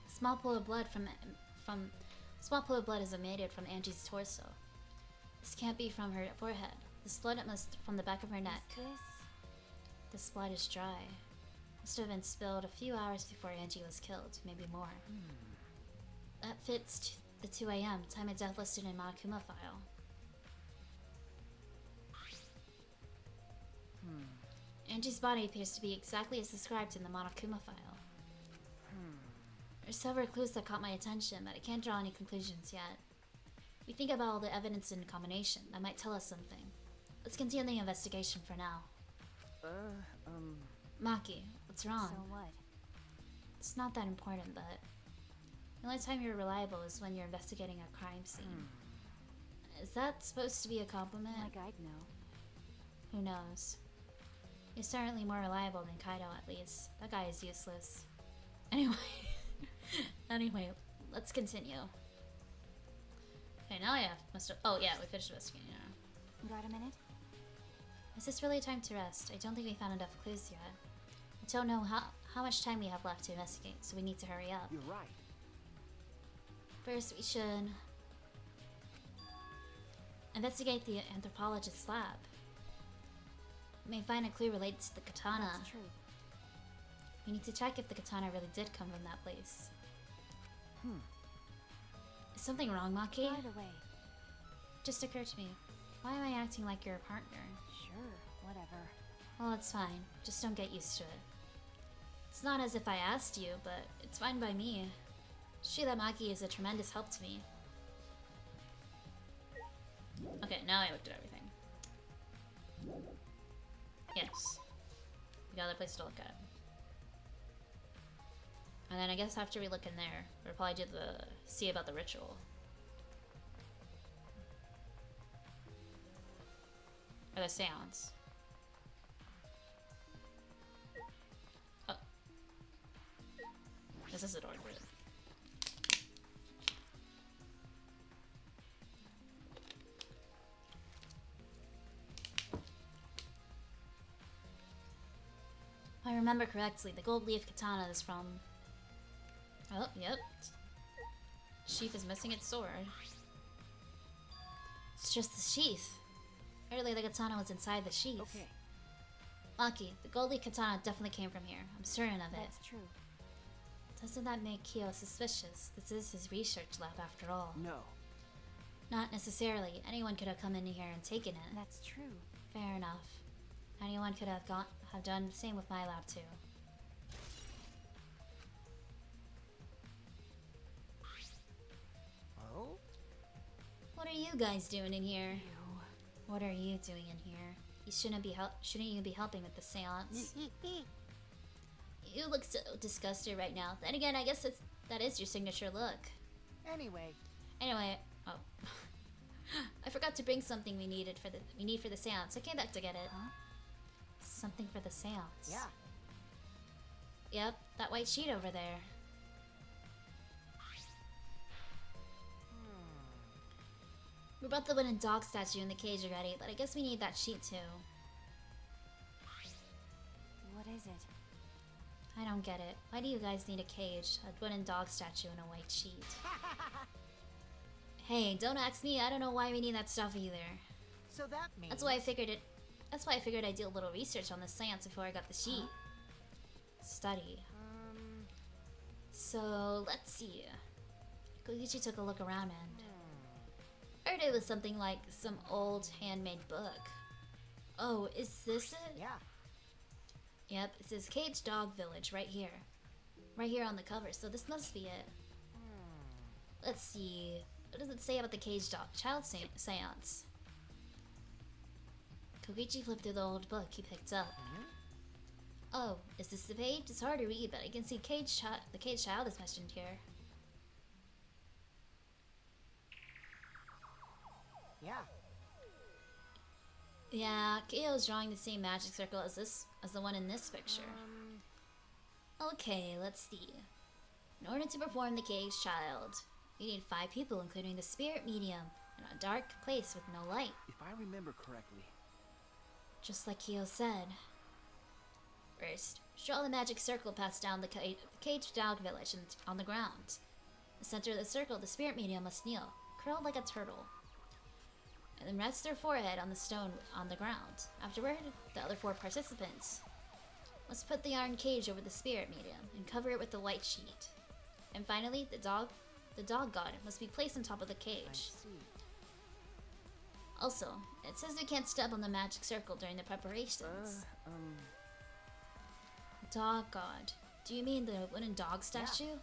Small pool of blood small pool of blood is emitted from Angie's torso. This can't be from her forehead. This blood must from the back of her neck. Is this? This blood is dry. Must have been spilled a few hours before Angie was killed, maybe more. That fits the 2 a.m. time of death listed in Monokuma file. Angie's body appears to be exactly as described in the Monokuma file. There's several clues that caught my attention, but I can't draw any conclusions yet. We think about all the evidence in combination. That might tell us something. Let's continue the investigation for now. Maki, what's wrong? So what? It's not that important, but the only time you're reliable is when you're investigating a crime scene. Is that supposed to be a compliment? Like I'd know. Who knows? You're certainly more reliable than Kaido, at least. That guy is useless. Anyway, let's continue. Okay, now I must have. Oh yeah, we finished investigating now. Got a minute? Is this really time to rest? I don't think we found enough clues yet. I don't know how much time we have left to investigate, so we need to hurry up. You're right. First, we should investigate the anthropologist's lab. We may find a clue related to the katana. That's true. We need to check if the katana really did come from that place. Is something wrong, Maki? By the way, Just occurred to me. Why am I acting like you're a partner? sure, whatever. Well, it's fine. Just don't get used to it. It's not as if I asked you, but it's fine by me. Shida Maki is a tremendous help to me. Okay, now I looked at everything. Yes. We got another place to look at. And then I guess after we look in there, we'll probably do see about the ritual. Or the séance. Oh. This is a door grid. If I remember correctly, the gold leaf katana is from... Oh, yep. Sheath is missing its sword. It's just the sheath. Earlier, the katana was inside the sheath. Okay. Maki, the gold leaf katana definitely came from here. I'm certain of it. That's true. Doesn't that make Kyo suspicious? This is his research lab after all. No. Not necessarily. Anyone could have come in here and taken it. That's true. Fair enough. Anyone could have done the same with my lab too. Oh? What are you guys doing in here? What are you doing in here? You shouldn't you be helping with the séance? You look so disgusted right now. Then again, I guess that is your signature look. Anyway. Anyway, oh. I forgot to bring something we need for the séance. I came back to get it. Huh? Something for the séance. Yeah. Yep, that white sheet over there. We brought the wooden dog statue in the cage already, but I guess we need that sheet too. What is it? I don't get it. Why do you guys need a cage, a wooden dog statue, and a white sheet? Hey, don't ask me. I don't know why we need that stuff either. So that means... That's why I figured I'd do a little research on the séance before I got the sheet. Study. So, let's see. Koichi took a look around and... heard it was something like some old handmade book. Oh, is this it? Yeah. Yep, it says Cage Dog Village right here. Right here on the cover, so this must be it. Let's see. What does it say about the Cage Dog Child Seance? Koichi flipped through the old book he picked up. Oh, is this the page? It's hard to read, but I can see the Cage Child is mentioned here. Yeah. Yeah, Kyo's drawing the same magic circle as the one in this picture. Okay, let's see. In order to perform the Cage Child, you need 5 people, including the spirit medium, in a dark place with no light. If I remember correctly. Just like Kyo said. First, draw the magic circle passed down the Cage Dog Village on the ground. In the center of the circle, the spirit medium must kneel, curled like a turtle, and then rest their forehead on the stone on the ground. Afterward, the other 4 participants must put the iron cage over the spirit medium and cover it with the white sheet. And finally, the dog god must be placed on top of the I cage. see. Also, it says we can't step on the magic circle during the preparations. Dog god. Do you mean the wooden dog statue?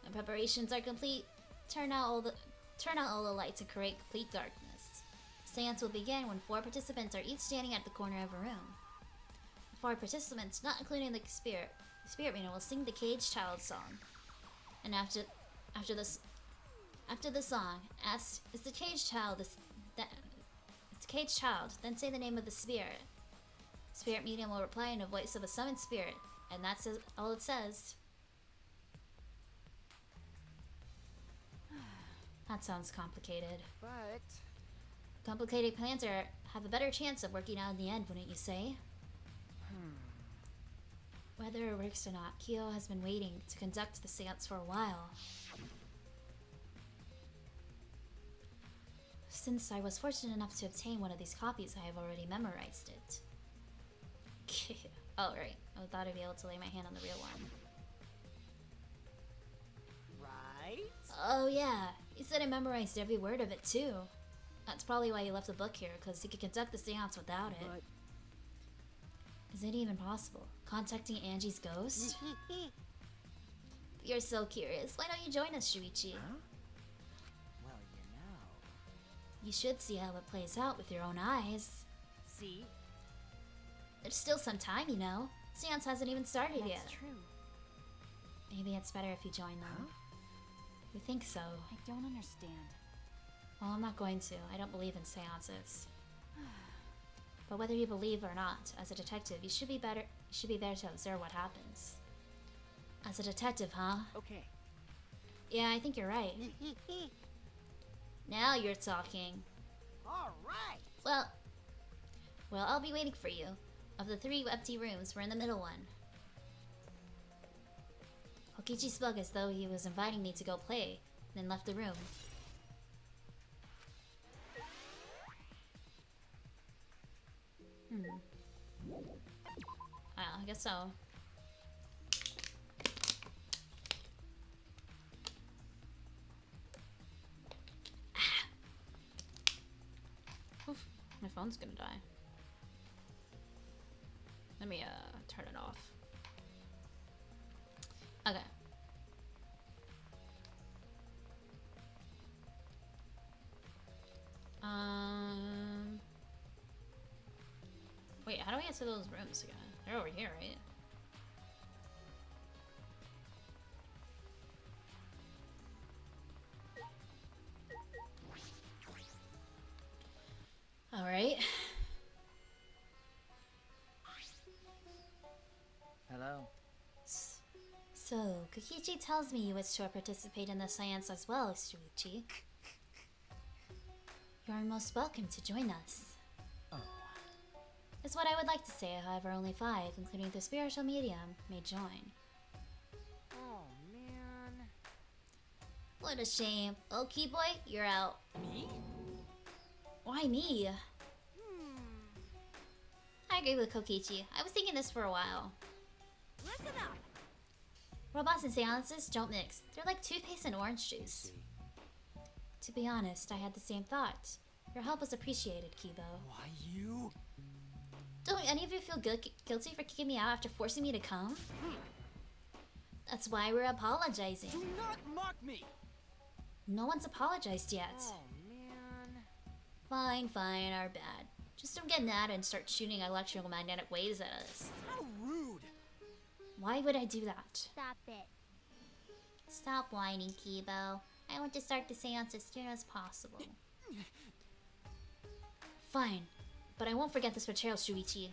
When preparations are complete, turn out Turn out all the lights and create complete darkness. Seance will begin when 4 participants are each standing at the corner of a room. The 4 participants, not including the spirit reader, will sing the Caged Child song. And after the song, ask, "Is the caged child it's the caged child?" Then say the name of the spirit. Spirit medium will reply in the voice of a summoned spirit, and that's all it says. That sounds complicated. But Complicated plans have a better chance of working out in the end, wouldn't you say? Whether it works or not, Kyo has been waiting to conduct the seance for a while. Since I was fortunate enough to obtain one of these copies, I have already memorized it. Oh, right. I thought I'd be able to lay my hand on the real one. right? Oh, yeah. He said I memorized every word of it, too. That's probably why he left the book here, because he could conduct the seance without it. But Is it even possible? Contacting Angie's ghost? You're so curious. Why don't you join us, Shuichi? Huh? Well, you know. You should see how it plays out with your own eyes. See? There's still some time, you know. Seance hasn't even started yet. That's true. Maybe it's better if you join them. You think so? I don't understand. Well, I'm not going to. I don't believe in seances. But whether you believe or not, as a detective, you should be there to observe what happens. As a detective, huh? Okay. Yeah, I think you're right. Now you're talking. All right. Well, I'll be waiting for you. Of the 3 empty rooms, we're in the middle one. Hokichi spoke as though he was inviting me to go play, then left the room. I guess so. Oof, my phone's gonna die. Let me turn it off. Okay. Wait, how do we get to those rooms again? They're over here, right? Alright. Hello. So, Kokichi tells me you wish to participate in the seance as well, Shuichi. You're most welcome to join us. Oh. Is what I would like to say, however only 5, including the spiritual medium, may join. Oh man. What a shame. Oh, Key Boy, you're out. Me? Why me? I agree with Kokichi. I was thinking this for a while. Listen up. Robots and seances don't mix. They're like toothpaste and orange juice. To be honest, I had the same thought. Your help was appreciated, Kibo. Why you? Don't any of you feel guilty for kicking me out after forcing me to come? That's why we're apologizing. Do not mock me. No one's apologized yet. Oh man. Fine, our bad. Just don't get mad and start shooting electromagnetic waves at us. How rude. Why would I do that? Stop it. Stop whining, Kibo. I want to start the seance as soon as possible. Fine, but I won't forget this betrayal, Shuichi.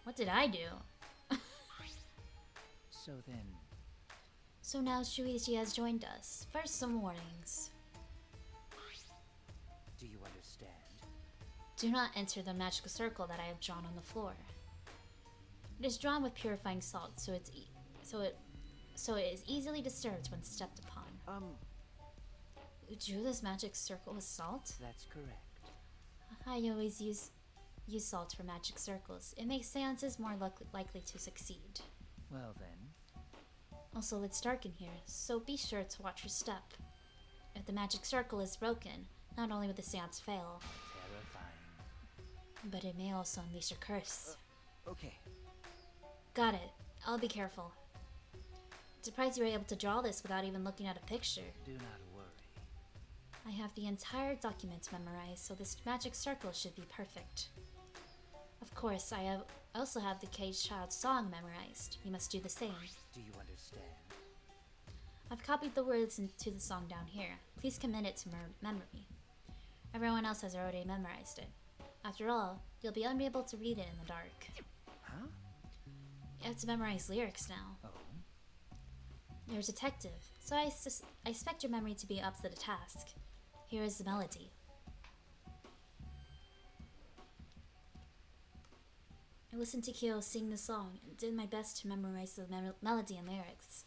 What did I do? So then. So now Shuichi has joined us. First, some warnings. Do you understand? Do not enter the magical circle that I have drawn on the floor. It is drawn with purifying salt, so it is easily disturbed when stepped upon. You drew this magic circle with salt? That's correct. I always use salt for magic circles. It makes seances more likely to succeed. Well then. Also, it's dark in here, so be sure to watch your step. If the magic circle is broken, not only will the seance fail, Terrifying. but it may also unleash a curse. Okay. Got it. I'll be careful. Surprised you were able to draw this without even looking at a picture. Do not worry. I have the entire document memorized, so this magic circle should be perfect. Of course, I also have the Caged Child song memorized. You must do the same. Do you understand? I've copied the words into the song down here. Please commit it to memory. Everyone else has already memorized it. After all, you'll be unable to read it in the dark. Huh? You have to memorize lyrics now. Oh. You're a detective, so I expect your memory to be up to the task. Here is the melody. I listened to Kyo sing the song and did my best to memorize the melody and lyrics.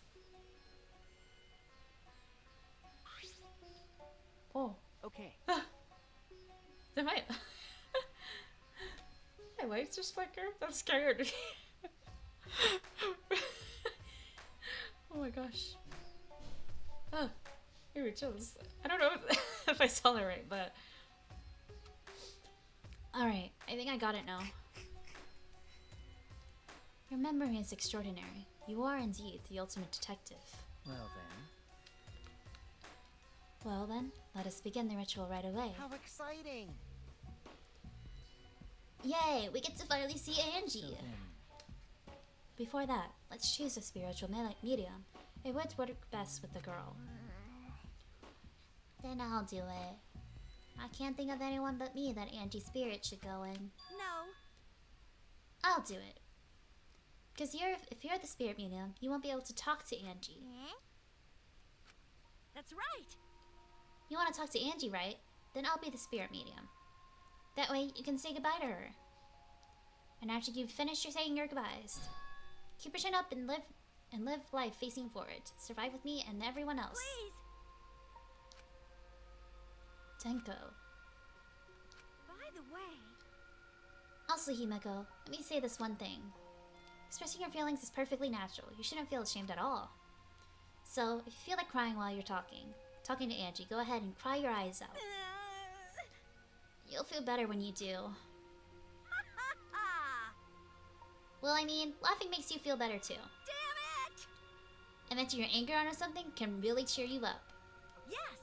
Oh. Okay. Did my my lights just flicker? That scared me. Oh my gosh. Oh, here we chills. I don't know if I saw that right, but Alright, I think I got it now. Your memory is extraordinary. You are indeed the ultimate detective. Well then, let us begin the ritual right away. How exciting! Yay, we get to finally see So Angie! then, Before that, let's choose a spiritual medium. It would work best with the girl. Then I'll do it. I can't think of anyone but me that Angie's spirit should go in. No. I'll do it. Because if you're the spirit medium, you won't be able to talk to Angie. That's right. You want to talk to Angie, right? Then I'll be the spirit medium. That way, you can say goodbye to her. And after you've finished saying your goodbyes, keep your chin up and live life facing forward. Survive with me and everyone else. Please. Tenko. By the way, Also, Himeko, let me say this one thing. Expressing your feelings is perfectly natural. You shouldn't feel ashamed at all. So, if you feel like crying while you're talking to Angie, go ahead and cry your eyes out. You'll feel better when you do. Well, I mean, laughing makes you feel better too. damn it! And venting your anger on something can really cheer you up. Yes.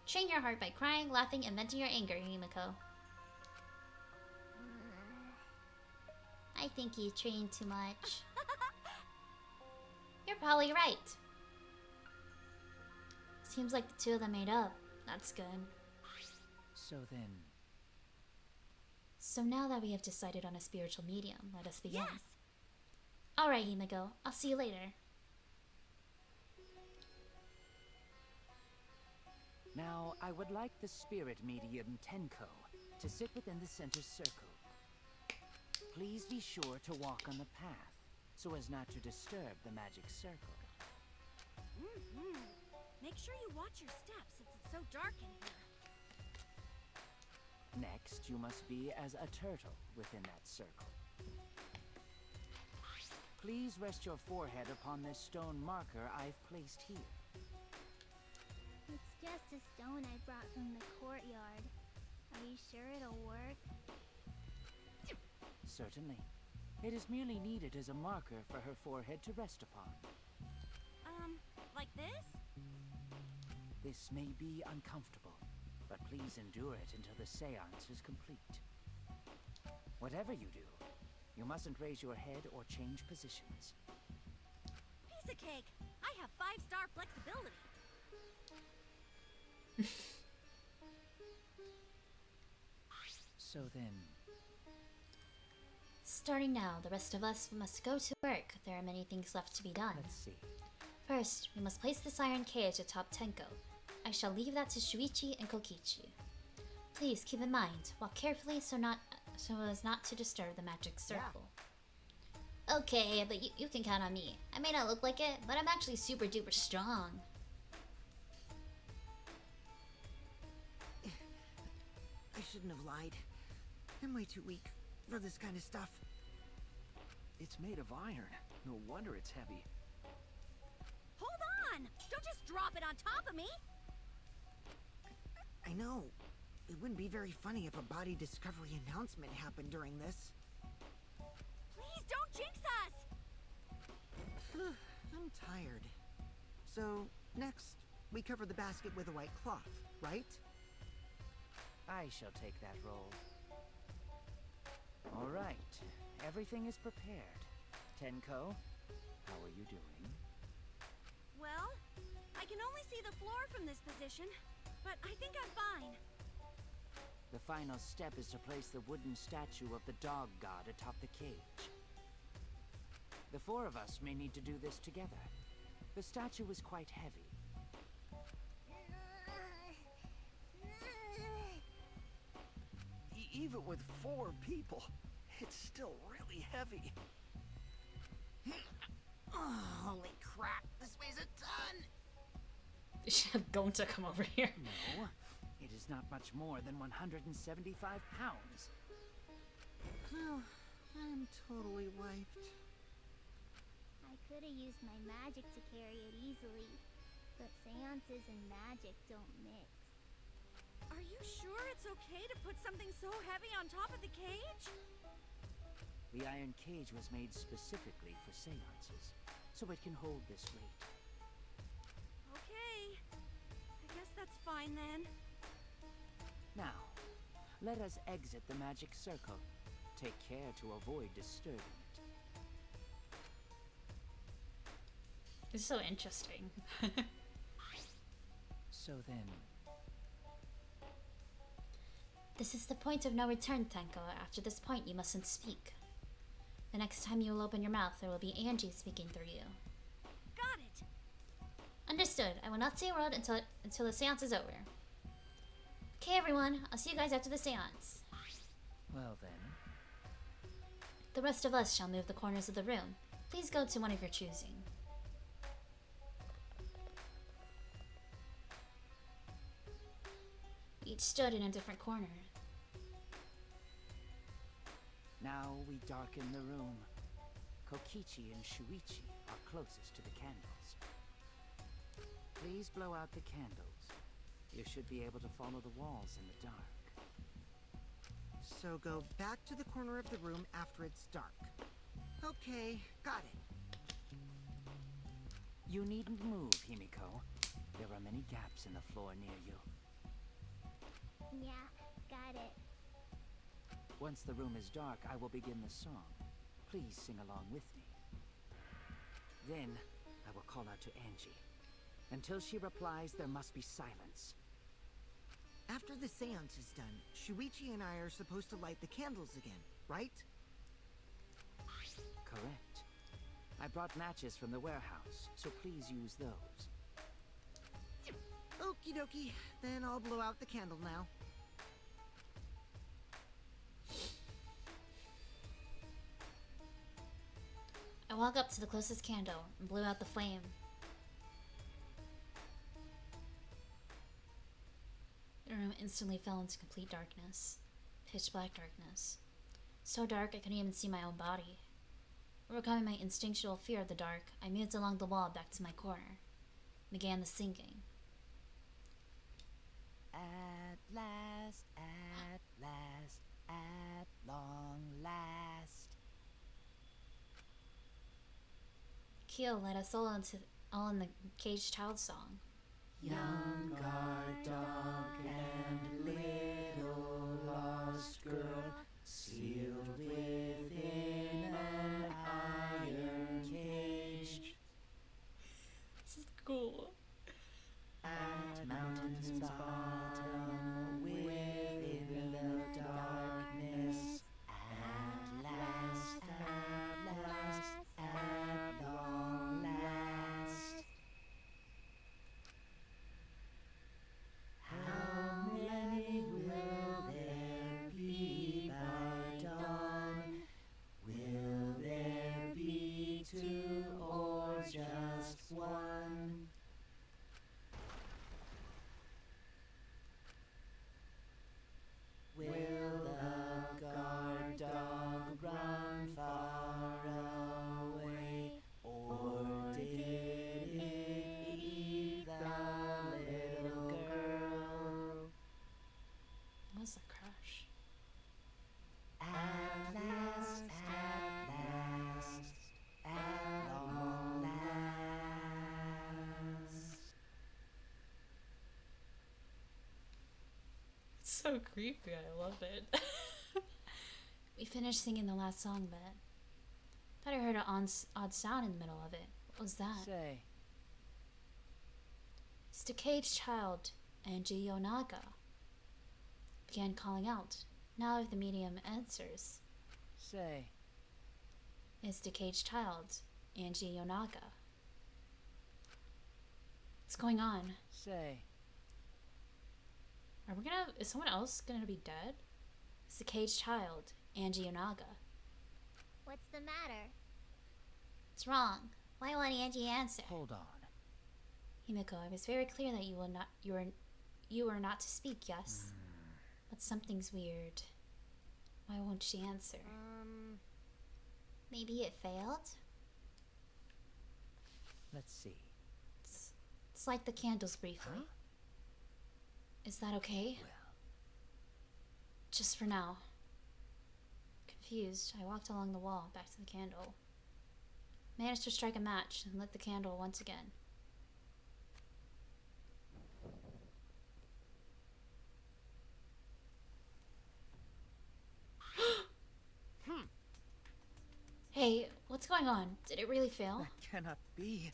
Train your heart by crying, laughing, and venting your anger, Himeko. I think you train too much. You're probably right. Seems like the two of them made up. That's good. so then, So now that we have decided on a spiritual medium, let us begin. Yes. Alright, Himeko. I'll see you later. now I would like the spirit medium Tenko to sit within the center circle. Please be sure to walk on the path, so as not to disturb the magic circle. Make sure you watch your steps since it's so dark in here. Next, you must be as a turtle within that circle. Please rest your forehead upon this stone marker I've placed here. It's just a stone I brought from the courtyard. Are you sure it'll work? Certainly. It is merely needed as a marker for her forehead to rest upon. Like this? This may be uncomfortable, but please endure it until the séance is complete. Whatever you do, you mustn't raise your head or change positions. Piece of cake. I have 5-star flexibility. So then, Starting now, the rest of us must go to work. There are many things left to be done. let's see. First, we must place this iron cage atop Tenko. I shall leave that to Shuichi and Kokichi. Please keep in mind, walk carefully so as not to disturb the magic circle. Okay, but you can count on me. I may not look like it, but I'm actually super duper strong. I shouldn't have lied. I'm way too weak for this kind of stuff. It's made of iron. No wonder it's heavy. Hold on! Don't just drop it on top of me! I know. It wouldn't be very funny if a body discovery announcement happened during this. Please don't jinx us! I'm tired. So, next, we cover the basket with a white cloth, right? I shall take that role. All right, everything is prepared. Tenko, how are you doing? Well, I can only see the floor from this position, but I think I'm fine. The final step is to place the wooden statue of the dog god atop the cage. The four of us may need to do this together. The statue is quite heavy. Even with 4 people, it's still really heavy. Oh, holy crap, this weighs a ton! You should have Gonta come over here. No, it is not much more than 175 pounds. Oh, I'm totally wiped. I could have used my magic to carry it easily, but seances and magic don't mix. Are you sure it's okay to put something so heavy on top of the cage? The iron cage was made specifically for seances, so it can hold this weight. Okay. I guess that's fine then. Now, let us exit the magic circle. Take care to avoid disturbing it. It's so interesting. So then, This is the point of no return, Tenko. After this point, you mustn't speak. The next time you will open your mouth, there will be Angie speaking through you. Got it. Understood. I will not say a word until the seance is over. Okay, everyone. I'll see you guys after the seance. well then, The rest of us shall move the corners of the room. Please go to one of your choosing. We each stood in a different corner. now we darken the room. Kokichi and Shuichi are closest to the candles. Please blow out the candles. You should be able to follow the walls in the dark. So go back to the corner of the room after it's dark. Okay, got it. You needn't move, Himiko. There are many gaps in the floor near you. Yeah, got it. Once the room is dark, I will begin the song. Please sing along with me. Then, I will call out to Angie. Until she replies, there must be silence. After the seance is done, Shuichi and I are supposed to light the candles again, right? Correct. I brought matches from the warehouse, so please use those. Okie dokie, then I'll blow out the candle now. I walked up to the closest candle and blew out the flame. The room instantly fell into complete darkness. Pitch black darkness. So dark I couldn't even see my own body. Overcoming my instinctual fear of the dark, I moved along the wall back to my corner. Began the singing. At last, at long last. Keel led us all in the caged child song. Young guard dog and little lost girl, sealed within an iron cage. This is cool. At mountain's bottom, within the darkness. At last, at long last. How many will there be by dawn? Will there be 2 or just 1? Will the guard dog run far away, or did it eat the little girl? What was the crush? At last, at long last. so creepy. I love it. We finished singing the last song, but thought I heard an odd sound in the middle of it. What was that? Say, It's the caged child, Angie Yonaga. Began calling out. Now if the medium answers. say, It's the caged child, Angie Yonaga. What's going on? say. Is someone else gonna be dead? It's the caged child, Angie Yonaga. What's the matter? What's wrong? Why won't Angie answer? Hold on. Himiko, I was very clear that you were not to speak, yes? But something's weird. Why won't she answer? Maybe it failed? Let's see. It's like the candles briefly. Huh? Is that okay? Well, Just for now. Confused, I walked along the wall, back to the candle. Managed to strike a match and lit the candle once again. Hey, what's going on? Did it really fail? That cannot be.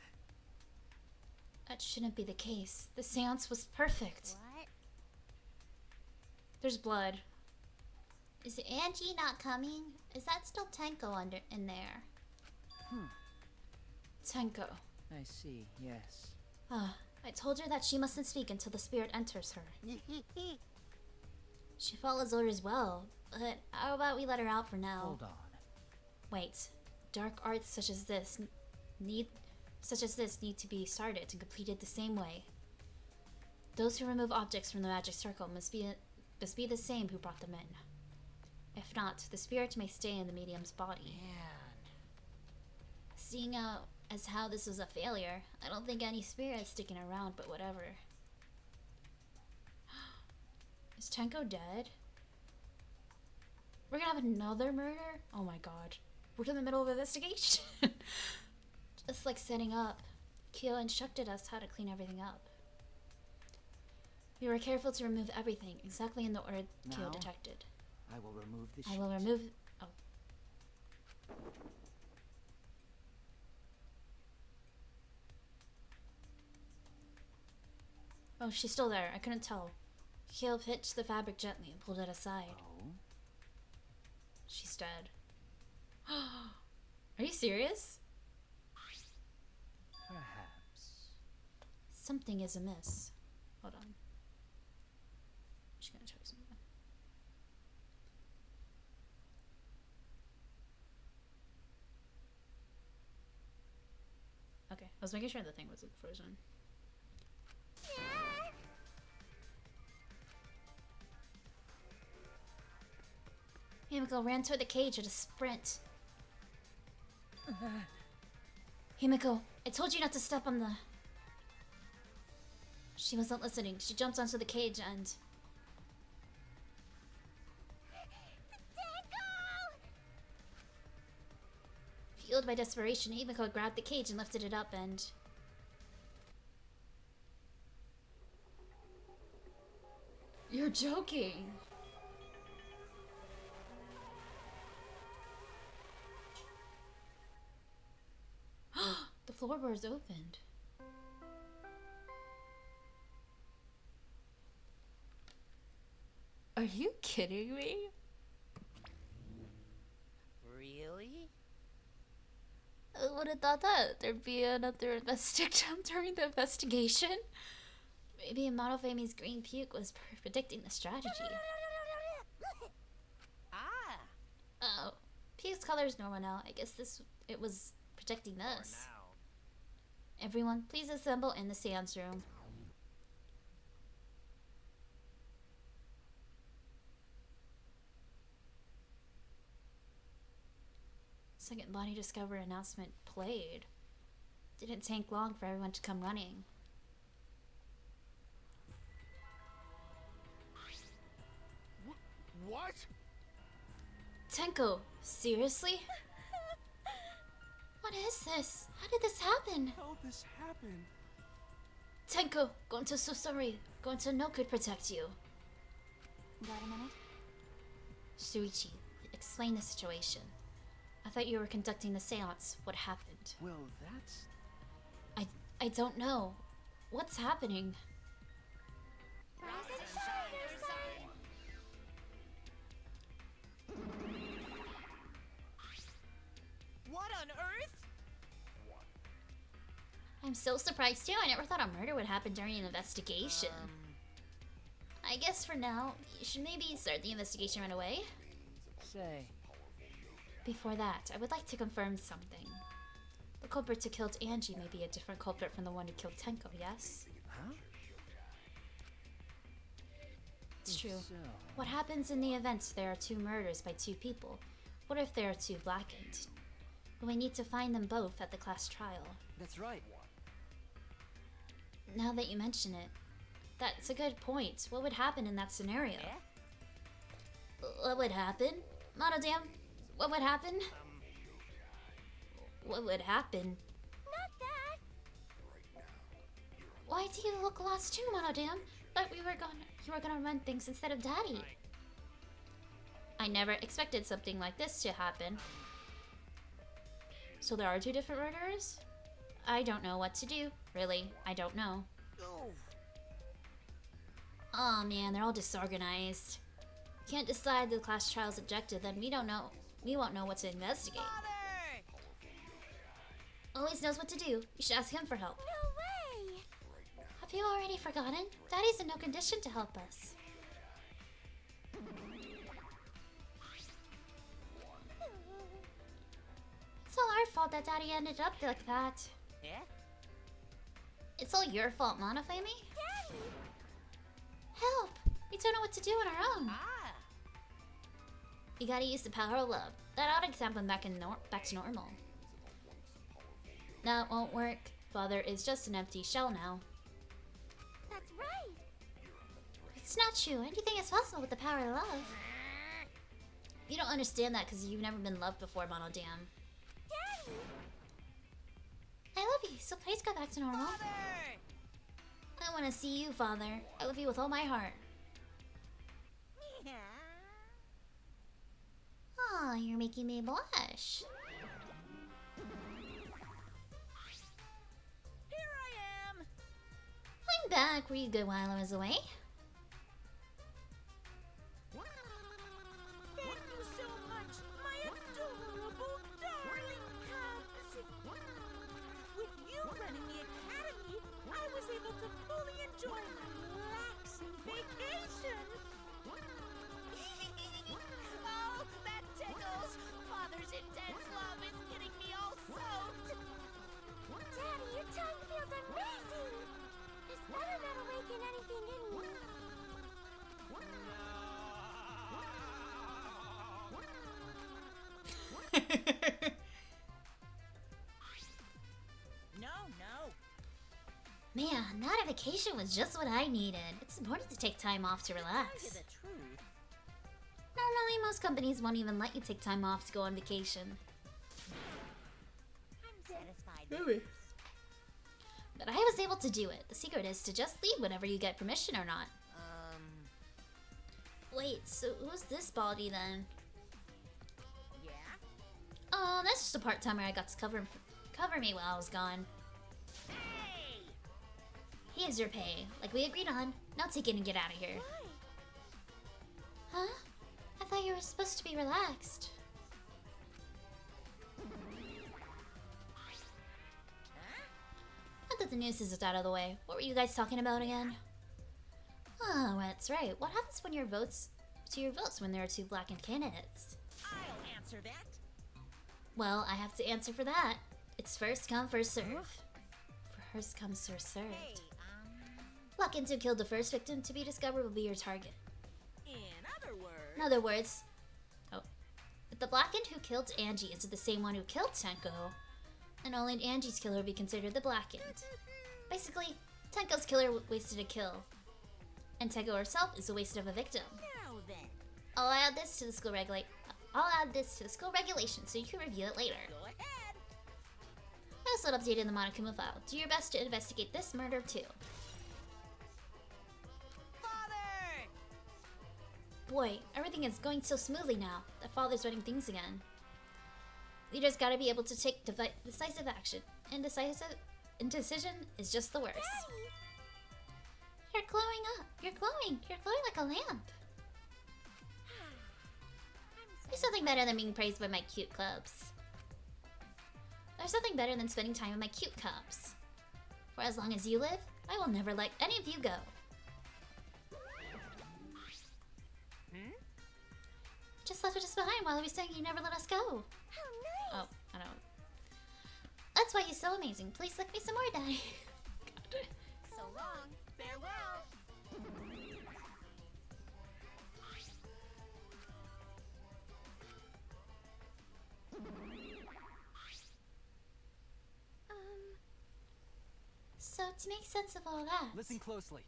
That shouldn't be the case. The seance was perfect. What? There's blood. Is Angie not coming? Is that still Tenko in there? Tenko. I see, yes. I told her that she mustn't speak until the spirit enters her. She follows orders well, but how about we let her out for now? Hold on. Wait. Dark arts such as this need to be started and completed the same way. Those who remove objects from the magic circle must be the same who brought them in. If not, the spirit may stay in the medium's body. Man. Seeing as how this was a failure, I don't think any spirit is sticking around, but whatever. Is Tenko dead? We're gonna have another murder? Oh my god. We're in the middle of an investigation. Just like setting up. Kyo instructed us how to clean everything up. We were careful to remove everything, exactly in the order Kyo Now? detected. I will remove the I sheet. will remove... Oh. Oh, she's still there. I couldn't tell. Kyo pitched the fabric gently and pulled it aside. Oh? She's dead. Are you serious? Perhaps. Something is amiss. Hold on. I'm just gonna try something. Okay, I was making sure the thing wasn't frozen. Himiko ran toward the cage at a sprint. Himiko, I told you not to step on the... She wasn't listening. She jumped onto the cage and... Fueled by desperation, Himiko grabbed the cage and lifted it up and... You're joking! The floorboards opened. Are you kidding me? Really? I would have thought that there'd be another jump during the investigation. Maybe Monofami's green puke was predicting the strategy. Ah! Oh, puke's color is normal now. I guess it was predicting this. Everyone, please assemble in the seance room. Second body discovery announcement played. Didn't take long for everyone to come running. What? Tenko, seriously? What is this? How did this happen? How did this happen? Tenko, going to Susuri, going to no could protect you. Got a minute? Shuichi, explain the situation. I thought you were conducting the séance. What happened? Well, that's... I don't know. What's happening? What on earth? I'm so surprised too. I never thought a murder would happen during an investigation. I guess for now, you should maybe start the investigation right away. Say, Before that, I would like to confirm something. The culprit who killed Angie may be a different culprit from the one who killed Tenko, yes? Huh? It's true. so... What happens in the event there are two murders by two people? What if there are two blackened? We need to find them both at the class trial. That's right. Now that you mention it, that's a good point. What would happen in that scenario? What would happen? Monodam, what would happen? What would happen? Not that. Why do you look lost too, Monodam? Thought you were gonna run things instead of Daddy. I never expected something like this to happen. So there are two different murderers? I don't know what to do. Really, I don't know. Oh man, they're all disorganized. Can't decide the class trial's objective, then we won't know what to investigate. Always knows what to do. You should ask him for help. No way. Have you already forgotten? Daddy's in no condition to help us. It's all our fault that Daddy ended up like that. Yeah? It's all your fault, Monofame. Daddy. Help! We don't know what to do on our own. Ah. We gotta use the power of love. That ought to snap him back to normal. No, it won't work. Father is just an empty shell now. That's right. It's not true. Anything is possible with the power of love. You don't understand that because you've never been loved before, Monodam. Daddy. I love you, so please go back to normal. I want to see you, Father. I love you with all my heart. Yeah. Aw, you're making me blush. Here I am. I'm back. Were you good while I was away? Thank you so much, my adorable darling cubs. With you running the academy, I was able to fully enjoy my relaxing vacation. Oh, that tickles. Father's intense love is getting me all soaked. Daddy, your tongue feels amazing. This better not awaken anything in me. No. Man, that vacation was just what I needed. It's important to take time off to Tell you relax. the truth. Normally, most companies won't even let you take time off to go on vacation. I'm satisfied. But I was able to do it. The secret is to just leave whenever you get permission or not. Wait, so who's this baldy then? Yeah? Oh, that's just a part-timer I got to cover me while I was gone. Hey! Here's your pay, like we agreed on. Now take it and get out of here. Huh? I thought you were supposed to be relaxed. Now that the news is out of the way, what were you guys talking about again? Oh, that's right. What happens when your votes when there are two blackened candidates? I'll answer that. Well, I have to answer for that. It's first come, first serve. First come, first served. Hey, Blackened who killed the first victim to be discovered will be your target. in In other words, if the blackened who killed Angie is the same one who killed Tenko, then only Angie's killer will be considered the blackened. Basically, Tenko's killer wasted a kill, and Tenko herself is a waste of a victim. now then, I'll add this to the school regulation so you can review it later. go ahead. I also updated the Monokuma file. Do your best to investigate this murder too. Father! boy, everything is going so smoothly now that Father's running things again. Leaders gotta be able to take decisive action. Indecision is just the worst. You're glowing up. You're glowing. You're glowing like a lamp. There's something better than being praised by my cute cubs. There's something better than spending time with my cute cubs. For as long as you live, I will never let any of you go. Just left us behind while we sang You Never Let Us Go. How nice! Oh, I don't. That's why you're so amazing. Please lick me some more, Daddy. God. So long. Farewell. So, to make sense of all that, Listen closely.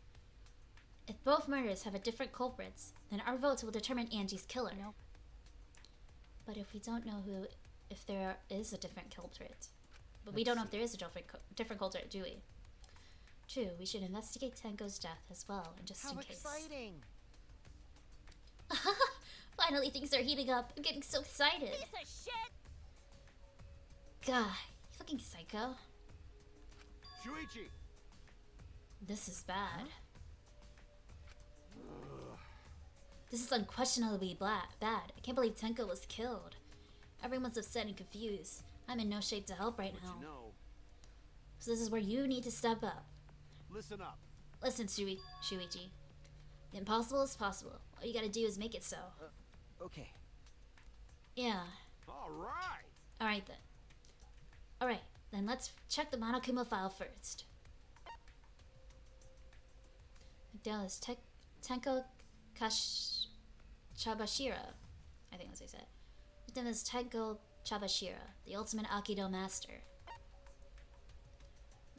If both murders have a different culprits, then our votes will determine Angie's killer. Nope. But if we don't know if there is a different culprit, but we don't know if there is a different culprit, do we? True, we should investigate Tenko's death as well, and just in case. How exciting! Finally, things are heating up. I'm getting so excited. Piece of shit! God, you fucking psycho. Shuichi! This is bad. This is unquestionably bad. I can't believe Tenko was killed. Everyone's upset and confused. I'm in no shape to help right now. You know, So this is where you need to step up. listen up. Listen, Shuichi. The impossible is possible. All you gotta do is make it so. Okay. Yeah. All right. Alright then. Alright, then let's check the Monokuma file first. McDowell is Tenko Chabashira. I think that's what he said. Victim is Tenko Chabashira, the ultimate Aikido master.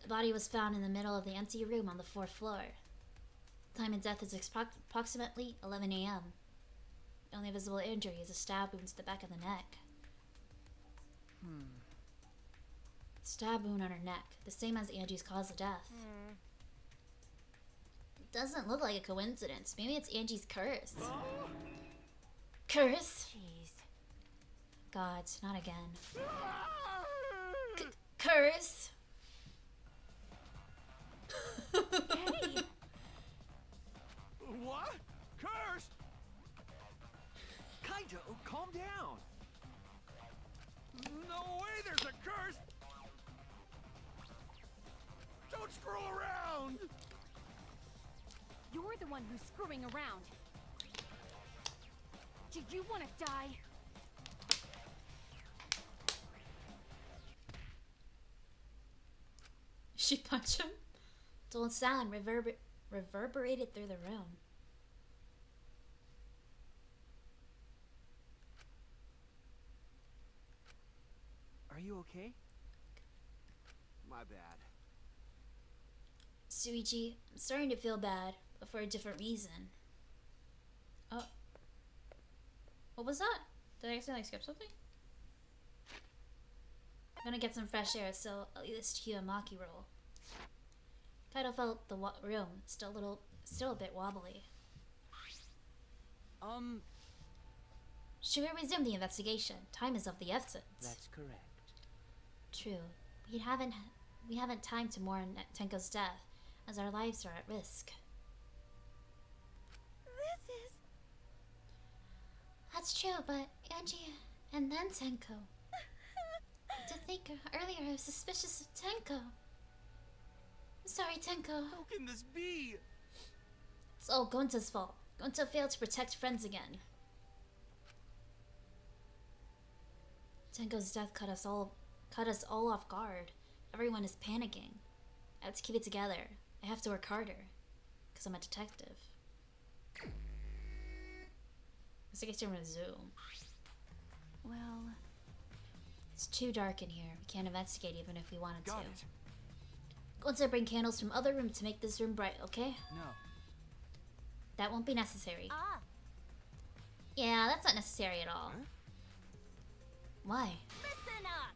The body was found in the middle of the empty room on the 4th floor. Time of death is approximately 11 a.m. The only visible injury is a stab wound to the back of the neck. Stab wound on her neck, the same as Angie's cause of death. It doesn't look like a coincidence. Maybe it's Angie's curse. Curse? jeez. God, not again. Curse? Hey! What? Cursed? Kaito, calm down. No way there's a curse. Don't screw around. You're the one who's screwing around. Do you want to die? She punched him? Dull sound reverberated through the room. Are you okay? My bad. Suichi, I'm starting to feel bad, but for a different reason. Oh. What was that? Did I accidentally skip something? I'm gonna get some fresh air, so I'll leave this to you a Maki roll. Kaito felt the room still a bit wobbly. Should we resume the investigation? Time is of the essence. That's correct. True. We haven't time to mourn Tenko's death, as our lives are at risk. This is... That's true, but Angie and then Tenko. To think earlier I was suspicious of Tenko. I'm sorry, Tenko. How can this be? It's all Gonta's fault. Gonta failed to protect friends again. Tenko's death caught us all off guard. Everyone is panicking. I have to keep it together. I have to work harder. Because I'm a detective. Let's get to resume. Well, It's too dark in here. We can't investigate even if we wanted Got to. it. Gonta bring candles from other rooms to make this room bright, okay? No. That won't be necessary. Ah, Yeah, that's not necessary at all. Huh? Why? listen up!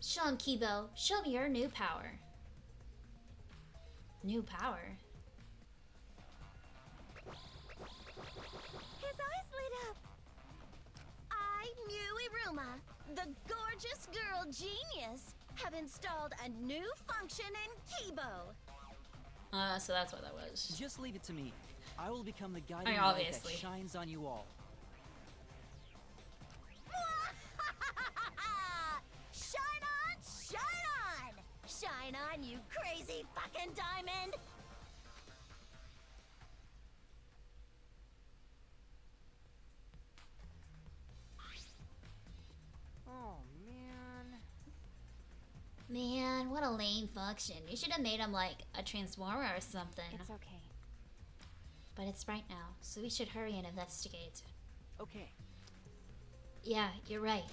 Show him, Kibo. Show me your new power. New power? Mew Iruma, the gorgeous girl genius, have installed a new function in Kibo. So that's what that was. Just leave it to me. I will become the guiding light obviously. that shines on you all. Shine on, shine on! Shine on, you crazy fucking diamond! Oh, man. Man, what a lame function. You should have made him like a transformer or something. It's okay. But it's right now, so we should hurry and investigate. Okay. Yeah, you're right.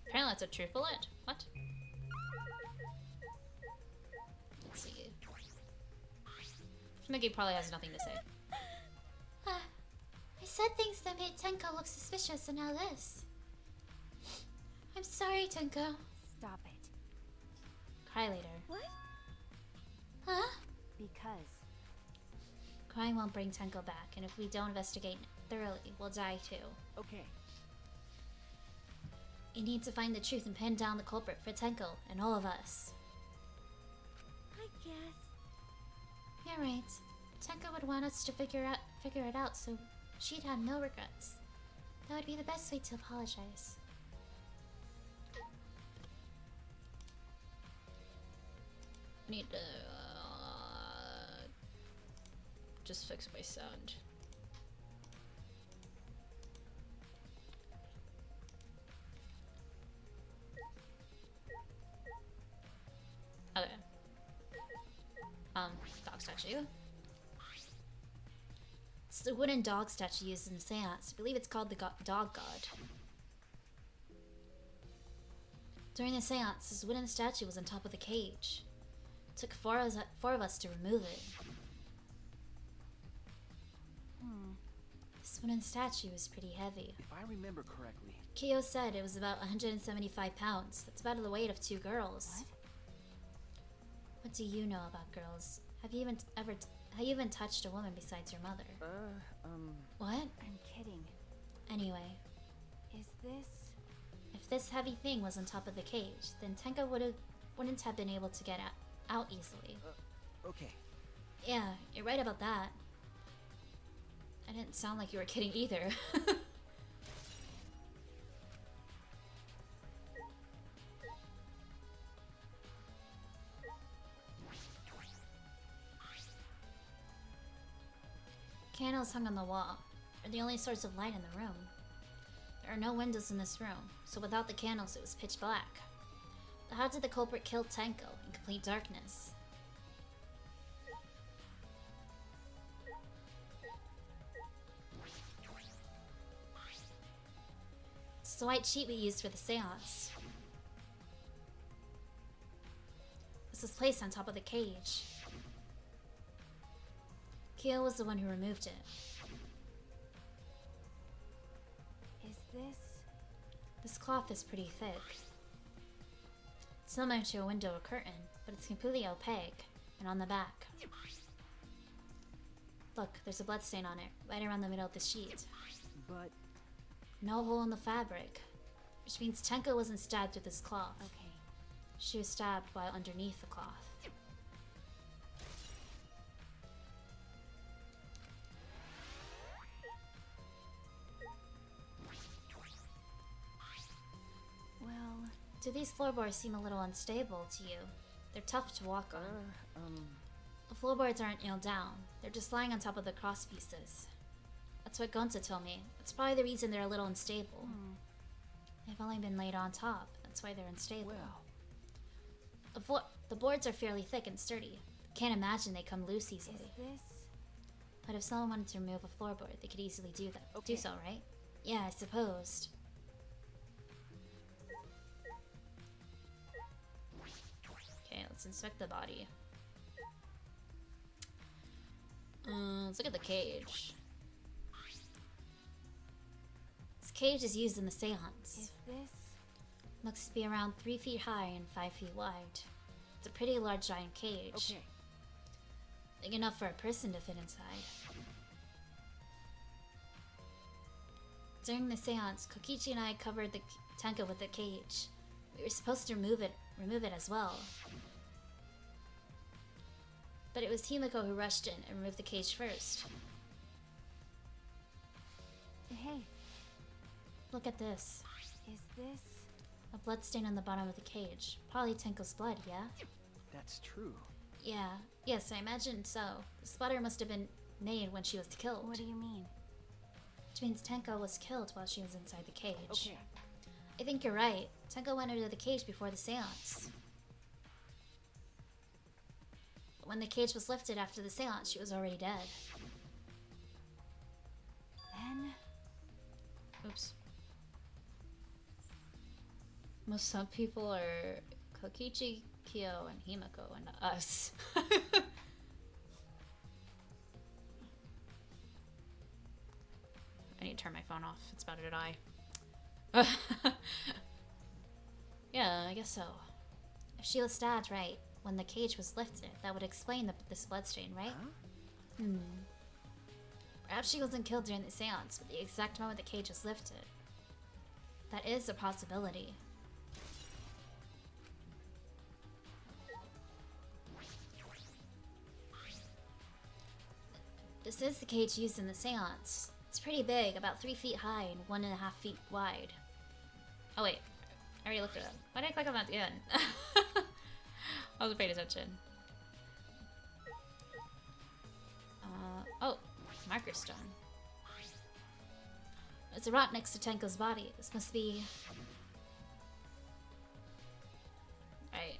Apparently that's a true bullet. What? Let's see. Mickey probably has nothing to say. I said things that made Tenko look suspicious, and now this. I'm sorry, Tenko. Stop it. Cry later. What? Huh? Because Crying won't bring Tenko back, and if we don't investigate thoroughly, we'll die too. Okay. You need to find the truth and pin down the culprit for Tenko and all of us. I guess. You're right. Tenko would want us to figure it out so she'd have no regrets. That would be the best way to apologize. I need to just fix my sound. Okay. Dog statue. It's the wooden dog statue used in the séance. I believe it's called the dog god. During the séance, this wooden statue was on top of the cage. It took four of us to remove it. This wooden statue is pretty heavy. If I remember correctly, Kyo said it was about 175 pounds. That's about the weight of 2 girls. What do you know about girls? Have you even touched a woman besides your mother? What? I'm kidding. Anyway, Is this... if this heavy thing was on top of the cage, then Tenko wouldn't have been able to get out easily. okay. Yeah, you're right about that. I didn't sound like you were kidding either. Candles hung on the wall are the only source of light in the room. There are no windows in this room, so without the candles it was pitch black. But how did the culprit kill Tenko in complete darkness? It's the white sheet we used for the séance. This was placed on top of the cage. Kyo was the one who removed it. Is this... This cloth is pretty thick. It's similar to a window or curtain, but it's completely opaque, and on the back. Look, there's a blood stain on it, right around the middle of the sheet. But No hole in the fabric, which means Tenko wasn't stabbed with this cloth. Okay. She was stabbed while underneath the cloth. Well... Do these floorboards seem a little unstable to you? They're tough to walk on. The floorboards aren't nailed down. They're just lying on top of the cross pieces. That's what Gonta told me. That's probably the reason they're a little unstable. They've only been laid on top. That's why they're unstable. well, The boards are fairly thick and sturdy. Can't imagine they come loose easily. Is this... But if someone wanted to remove a floorboard, they could easily do that. Okay. Do so, right? Yeah, I suppose. Okay, let's inspect the body. Let's look at the cage. This cage is used in the séance. Is this... Looks to be around 3 feet high and 5 feet wide. It's a pretty large giant cage. okay. Big enough for a person to fit inside. During the séance, Kokichi and I covered the Tenko with the cage. We were supposed to remove it as well. But it was Himiko who rushed in and removed the cage first. Hey, Look at this. is this... A blood stain on the bottom of the cage. Probably Tenko's blood, yeah? That's true. Yeah. Yes, I imagine so. The splatter must have been made when she was killed. What do you mean? Which means Tenko was killed while she was inside the cage. Okay. I think you're right. Tenko went into the cage before the séance. But when the cage was lifted after the séance, she was already dead. Then... Oops. Most some people are Kokichi, Kyo, and Himiko, and us. I need to turn my phone off. It's about to die. Yeah, I guess so. If she was stabbed right when the cage was lifted, that would explain this bloodstain, right? Huh? Perhaps she wasn't killed during the séance, but the exact moment the cage was lifted. That is a possibility. This is the cage used in the séance. It's pretty big, about 3 feet high and 1.5 feet wide. Oh wait, I already looked it up. Why did I click on that at the end? I wasn't paying attention. Oh, marker stone. There's a rock next to Tenko's body. This must be... Right.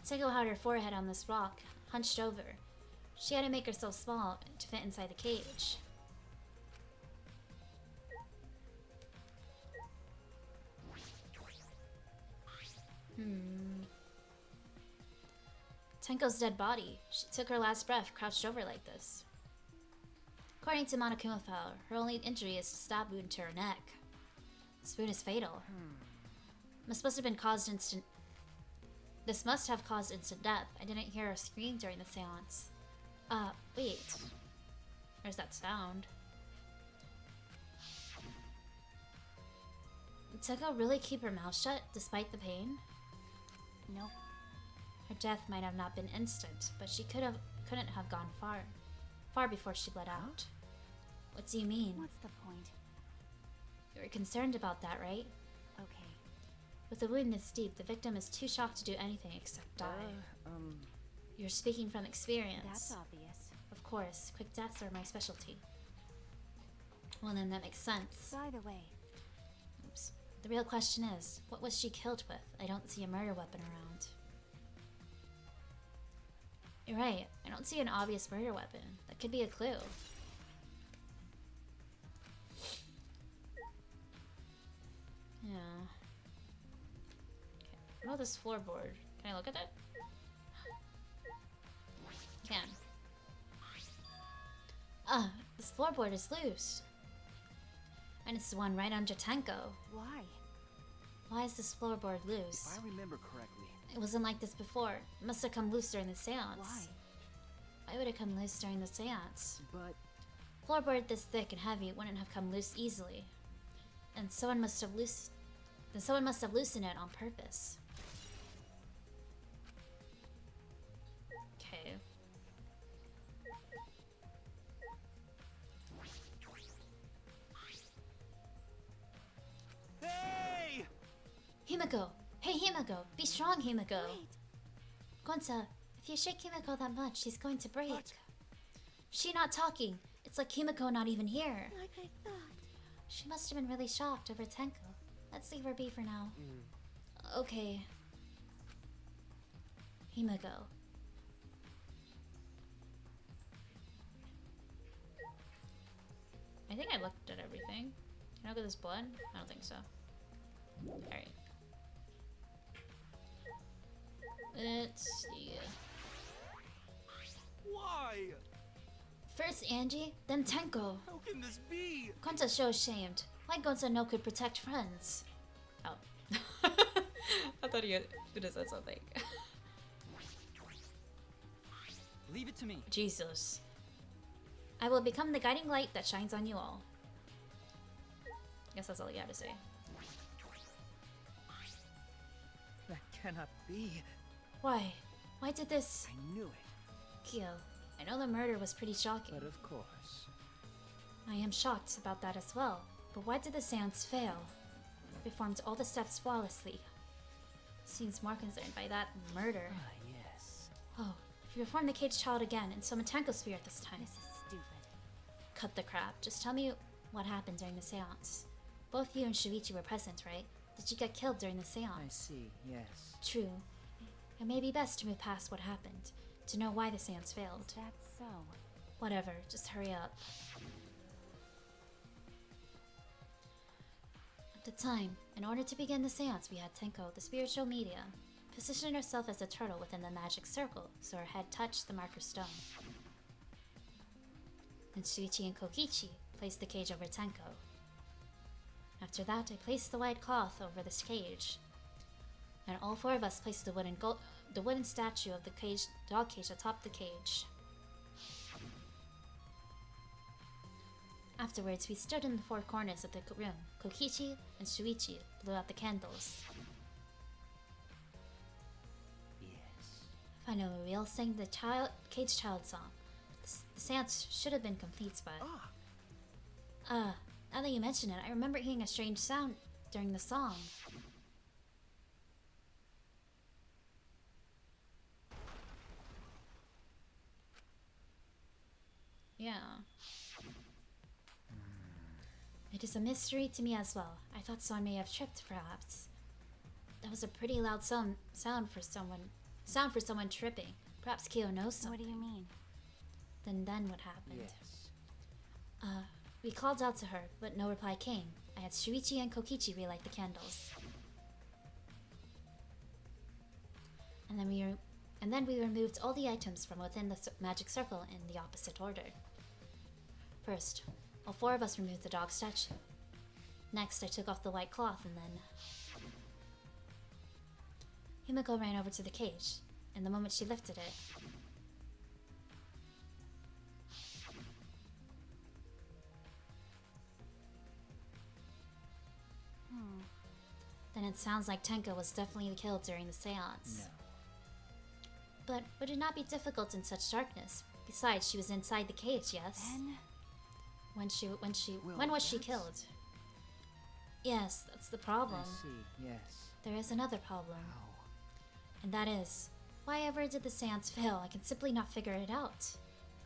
Tenko had her forehead on this rock, hunched over. She had to make herself small to fit inside the cage. Tenko's dead body. She took her last breath crouched over like this. According to Monokuma file, her only injury is a stab wound to her neck. This wound is fatal. This must have caused instant death. I didn't hear her scream during the séance. Wait. There's that sound. Did Tenko really keep her mouth shut despite the pain? Nope. Her death might have not been instant, but she couldn't have gone far before she bled out. What do you mean? What's the point? You were concerned about that, right? Okay. With a wound this deep, the victim is too shocked to do anything except die. You're speaking from experience. That's obvious. Of course, quick deaths are my specialty. Well then, that makes sense. By the way, Oops. The real question is, what was she killed with? I don't see a murder weapon around. You're right, I don't see an obvious murder weapon. That could be a clue. Yeah. Okay. What about this floorboard? Can I look at it? Can. This floorboard is loose. And it's the one right under Tenko. why? Why is this floorboard If loose? I remember correctly, It wasn't like this before. It must have come loose during the séance. Why? Why would it come loose during the séance? but Floorboard this thick and heavy wouldn't have come loose easily. And someone must have loosened it on purpose. Okay. hey! Himiko! Hey Himiko! Be strong, Himiko! Wait. Gonza, if you shake Himiko that much, she's going to break. What? She not talking. It's like Himiko not even here. Like I thought. She must have been really shocked over Tenko. Let's leave her be for now. Okay. Himiko. I think I looked at everything. Can I look at this blood? I don't think so. Alright. Let's see. Why? First Angie, then Tenko. How can this be? Gonza's so ashamed. Why Gonza no could protect friends? Oh. I thought he would have said something. Leave it to me. Jesus. I will become the guiding light that shines on you all. Guess that's all you had to say. That cannot be. Why? Why did this? I knew it. Kyo, I know the murder was pretty shocking. But of course. I am shocked about that as well. But why did the séance fail? We performed all the steps flawlessly. Seems more concerned by that murder. Ah, yes. Oh, if you perform the caged child again and summon Tenko spirit this time. This is stupid. Cut the crap. Just tell me what happened during the séance. Both you and Shuichi were present, right? Did you get killed during the séance? I see, yes. True. It may be best to move past what happened, to know why the séance failed. That's so. Whatever, just hurry up. At the time, in order to begin the séance, we had Tenko, the spiritual medium, position herself as a turtle within the magic circle, so her head touched the marker stone. Then Shuichi and Kokichi placed the cage over Tenko. After that, I placed the white cloth over this cage, and all four of us placed the wooden statue of the dog cage atop the cage. Afterwards, we stood in the four corners of the room. Kokichi and Shuichi blew out the candles. Yes. Finally, we all sang the cage child song. The séance should have been complete, but... now that you mention it, I remember hearing a strange sound during the song. Yeah. It is a mystery to me as well. I thought someone may have tripped, perhaps. That was a pretty loud sound for someone tripping. Perhaps Kyo knows something. What do you mean? Then what happened? Yes. We called out to her, but no reply came. I had Shuichi and Kokichi relight the candles. And then we removed all the items from within the magic circle in the opposite order. First, all four of us removed the dog statue. Next, I took off the white cloth, and then... Himiko ran over to the cage, and the moment she lifted it... Then it sounds like Tenko was definitely killed during the séance. No. But would it not be difficult in such darkness? Besides, she was inside the cage, yes? Then? When Well, was she that's- killed? Yes, that's the problem. I see, yes. There is another problem. How? And that is, why ever did the séance fail? I can simply not figure it out.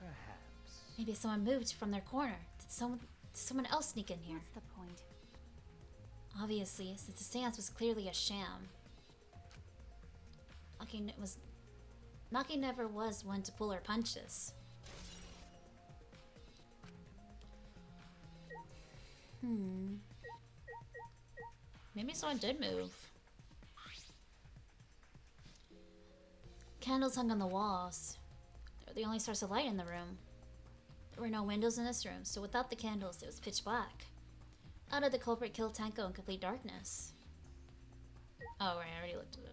Perhaps. Maybe someone moved from their corner. Did someone else sneak in here? What's the point? Obviously, since the séance was clearly a sham. Maki never was one to pull her punches. Maybe someone did move. Candles hung on the walls. They were the only source of light in the room. There were no windows in this room, so without the candles, it was pitch black. How did the culprit kill Tenko in complete darkness? Oh, right, I already looked at it.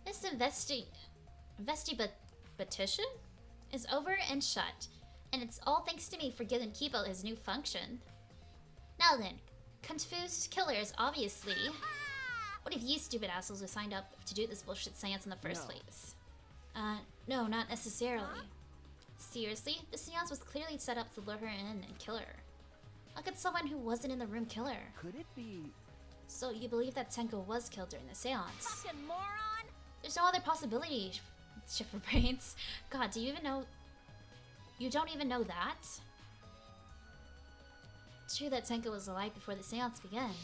This petition is over and shut, and it's all thanks to me for giving Kibo his new function. Now then, confused killers, obviously. What if you stupid assholes who signed up to do this bullshit seance in the first No. place? No, not necessarily. Seriously? The seance was clearly set up to lure her in and kill her. How could someone who wasn't in the room kill her? Could it be... So you believe that Tenko was killed during the seance? Fucking moron! There's no other possibility, Shipper Brains. God, do you even know... You don't even know that? It's true that Tenko was alive before the seance began.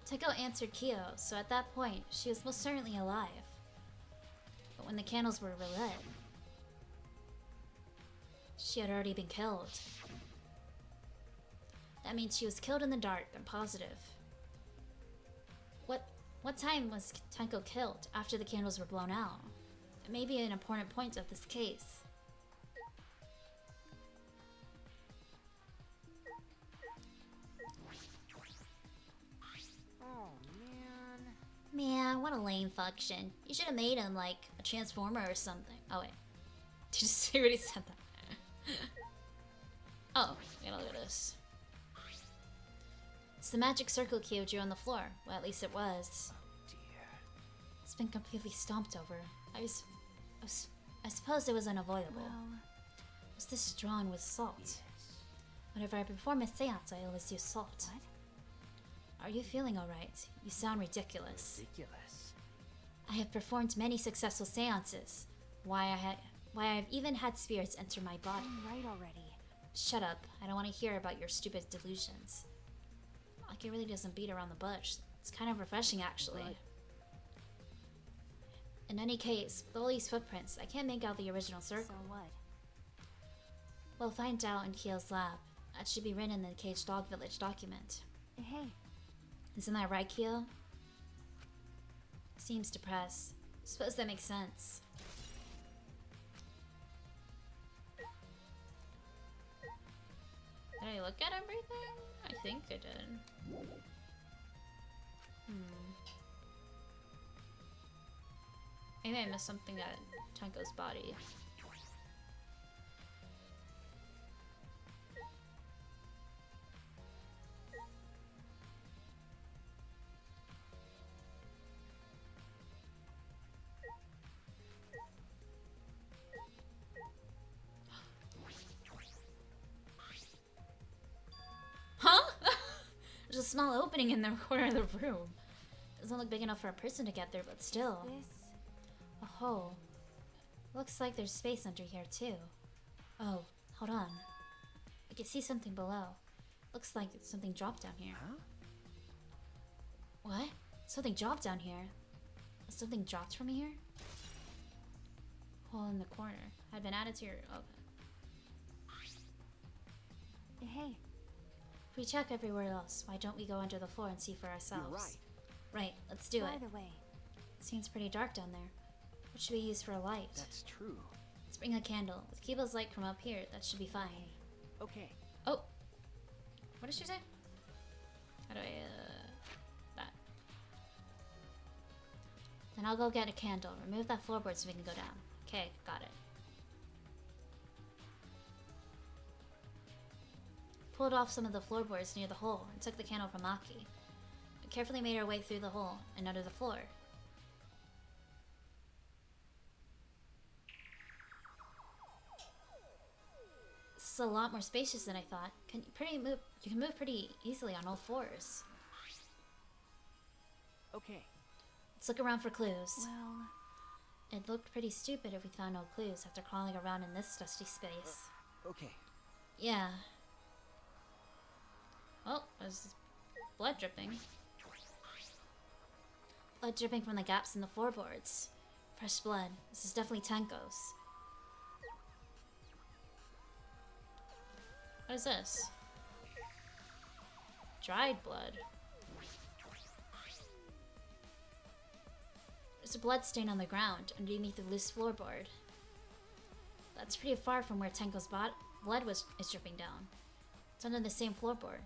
Tenko answered Kyo, so at that point, she was most certainly alive. But when the candles were relit, she had already been killed. That means she was killed in the dark, I'm positive. What time was Tenko killed after the candles were blown out? It may be an important point of this case. Oh, man. Man, what a lame function. You should have made him like a transformer or something. Oh wait. Did you see what he said that? Oh, yeah, look at this. It's the magic circle cube drew on the floor. Well, at least it was. Dear. It's been completely stomped over. I suppose it was unavoidable. Well, Was this drawn with salt? Yes. Whenever I perform a séance, I always use salt. what? Are you feeling alright? You sound ridiculous. Ridiculous. I have performed many successful séances. Why I have even had spirits enter my body. I'm right already. Shut up. I don't want to hear about your stupid delusions. Like it really doesn't beat around the bush. It's kind of refreshing, actually. Right. In any case, with all these footprints, I can't make out the original circle. So what? We'll find out in Kyo's lab. That should be written in the Caged Dog Village document. Hey, Isn't that right, Kyo? Seems depressed. Suppose that makes sense. Did I look at everything? I think I did. Maybe I missed something at Tenko's body. Huh? There's a small opening in the corner of the room. Doesn't look big enough for a person to get there, but still. this... A hole. Looks like there's space under here, too. Oh, hold on. I can see something below. Looks like something dropped down here. Huh? What? Something dropped down here. Something dropped from here? Hole in the corner. Had been added to your... Okay. Hey, If we check everywhere else, why don't we go under the floor and see for ourselves? You're right. Right, let's do by it. the way, Seems pretty dark down there. What should we use for a light? That's true. Let's bring a candle. With Kiba's light from up here, that should be fine. Okay. Oh! What did she say? How do I, that. Then I'll go get a candle. Remove that floorboard so we can go down. Okay, got it. Pulled off some of the floorboards near the hole and took the candle from Maki. We carefully made our way through the hole and under the floor. This is a lot more spacious than I thought. You can move pretty easily on all fours. Okay. Let's look around for clues. well, It looked pretty stupid if we found no clues after crawling around in this dusty space. Okay. Yeah. Oh, there's blood dripping. Blood dripping from the gaps in the floorboards. Fresh blood. This is definitely Tenko's. What is this? Dried blood. There's a blood stain on the ground underneath the loose floorboard. That's pretty far from where Tenko's blood is dripping down. It's under the same floorboard,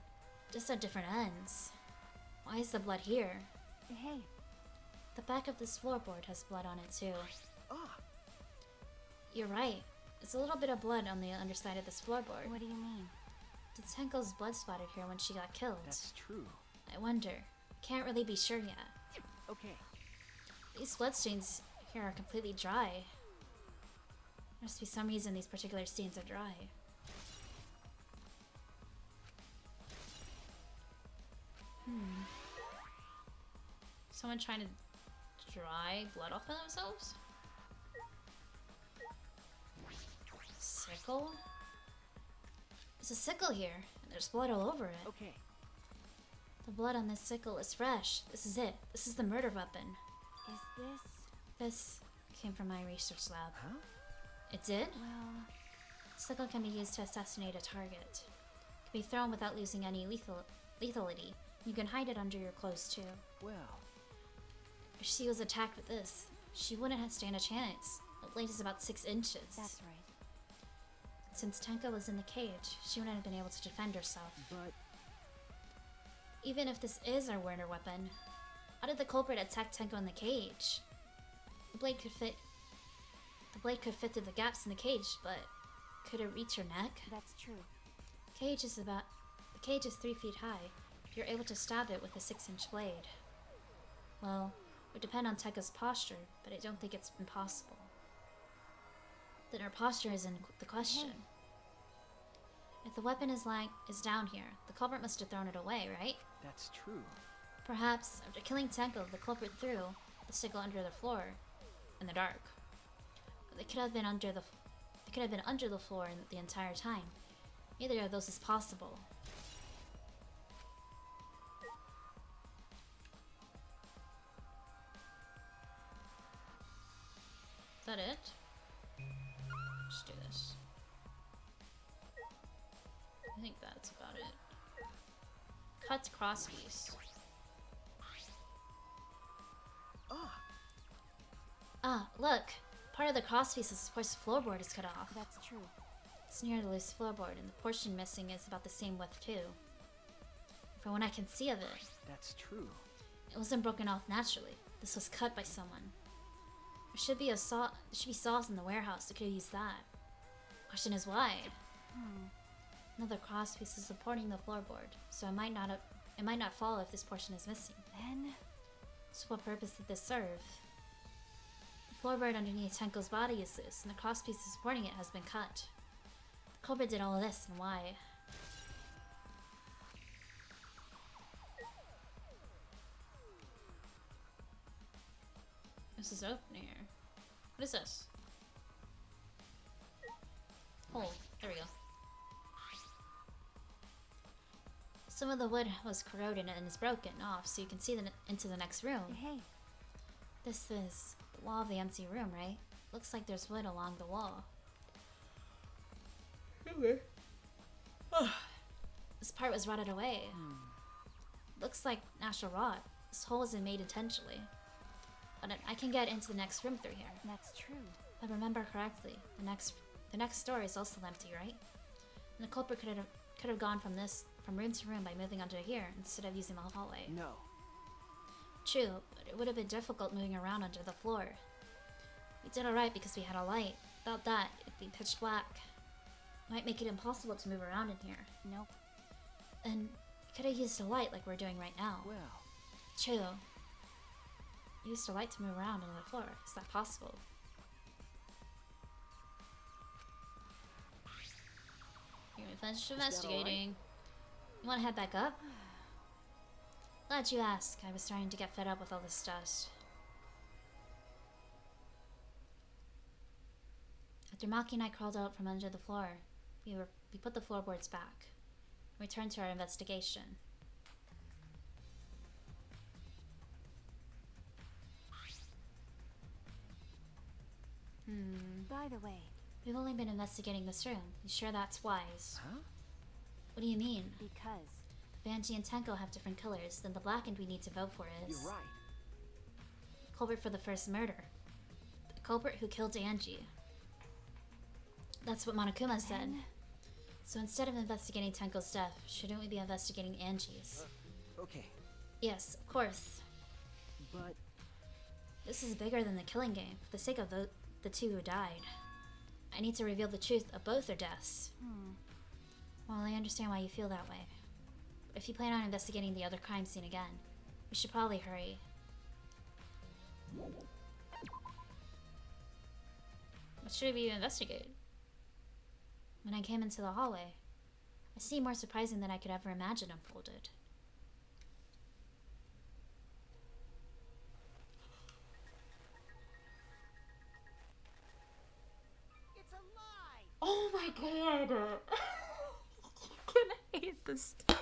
just at different ends. Why is the blood here? hey, The back of this floorboard has blood on it too. Ah. You're right. There's a little bit of blood on the underside of this floorboard. what do you mean? Did Tenko's blood spotted here when she got killed? That's true. I wonder. Can't really be sure yet. Okay. These bloodstains here are completely dry. There must be some reason these particular stains are dry. Someone trying to dry blood off of themselves? Sickle? There's a sickle here, and there's blood all over it. Okay. The blood on this sickle is fresh. This is it. This is the murder weapon. Is this... This came from my research lab. Huh? It did? well... Sickle can be used to assassinate a target. It can be thrown without losing any lethality. You can hide it under your clothes too. Well, If she was attacked with this, she wouldn't have stand a chance. The blade is about 6 inches. That's right. Since Tenko was in the cage, she wouldn't have been able to defend herself. But Even if this is our Werner weapon, how did the culprit attack Tenko in the cage? The blade could fit through the gaps in the cage, but could it reach her neck? That's true. The cage is 3 feet high. You're able to stab it with a 6-inch blade. Well, it would depend on Tenko's posture, but I don't think it's impossible. Then her posture is in the question. If the weapon is down here, the culprit must have thrown it away, right? that's true. Perhaps after killing Tenko, the culprit threw the sickle under the floor in the dark. But they could have been under the floor the entire time. Neither of those is possible. Is that it? Let's do this. I think that's about it. Cut crosspiece. Ah, look! Part of the crosspiece that supports the floorboard is cut off. That's true. It's near the loose floorboard, and the portion missing is about the same width too. From what I can see of it, That's true. it wasn't broken off naturally. This was cut by someone. There should be saws in the warehouse that could use that. Question is why? Another crosspiece is supporting the floorboard, so it might not fall if this portion is missing. Then, So what purpose did this serve? The floorboard underneath Tenko's body is loose, and the crosspiece supporting it has been cut. The culprit did all of this, and why? This is open here. What is this? Hole. There we go. Some of the wood was corroded and is broken off, so you can see into the next room. hey, This is the wall of the empty room, right? Looks like there's wood along the wall. Okay. This part was rotted away. Looks like natural rot. This hole wasn't made intentionally. But I can get into the next room through here. that's true. If I remember correctly, the next door is also empty, right? And the culprit could have gone from room to room by moving onto here instead of using the hallway. No. True, but it would have been difficult moving around under the floor. We did alright because we had a light. Without that, it'd be pitch black. Might make it impossible to move around in here. Nope. And you could have used a light like we're doing right now. Well, True. Used a light to move around on the floor. Is that possible? You're finished investigating. You want to head back up? Glad you asked. I was starting to get fed up with all this dust. After Maki and I crawled out from under the floor, we put the floorboards back. We returned to our investigation. By the way, We've only been investigating this room. You sure that's wise? huh? What do you mean? because If Angie and Tenko have different colors, then the blackened we need to vote for is... You're right. Culprit for the first murder. The culprit who killed Angie. That's what Monokuma said. Then- So instead of investigating Tenko's death, shouldn't we be investigating Angie's? Okay, Yes, of course. but This is bigger than the killing game, for the sake of the two who died. I need to reveal the truth of both their deaths. Well, I understand why you feel that way. But if you plan on investigating the other crime scene again, we should probably hurry. What should we investigate? When I came into the hallway, I see more surprising than I could ever imagine unfolded. It's a lie! Oh my god! I hate this kid.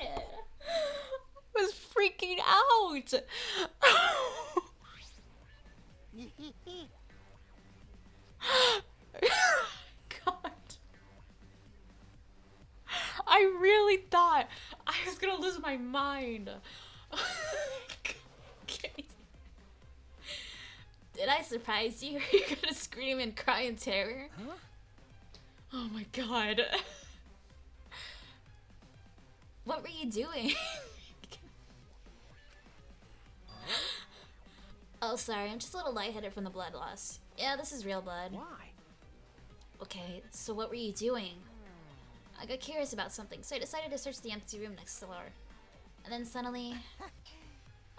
I was freaking out! God. I really thought I was gonna lose my mind. Did I surprise you? Are you gonna scream and cry in terror? Huh? Oh my god. What were you doing? Oh, sorry, I'm just a little lightheaded from the blood loss. Yeah, this is real blood. Why? Okay, so what were you doing? I got curious about something, so I decided to search the empty room next door. And then suddenly,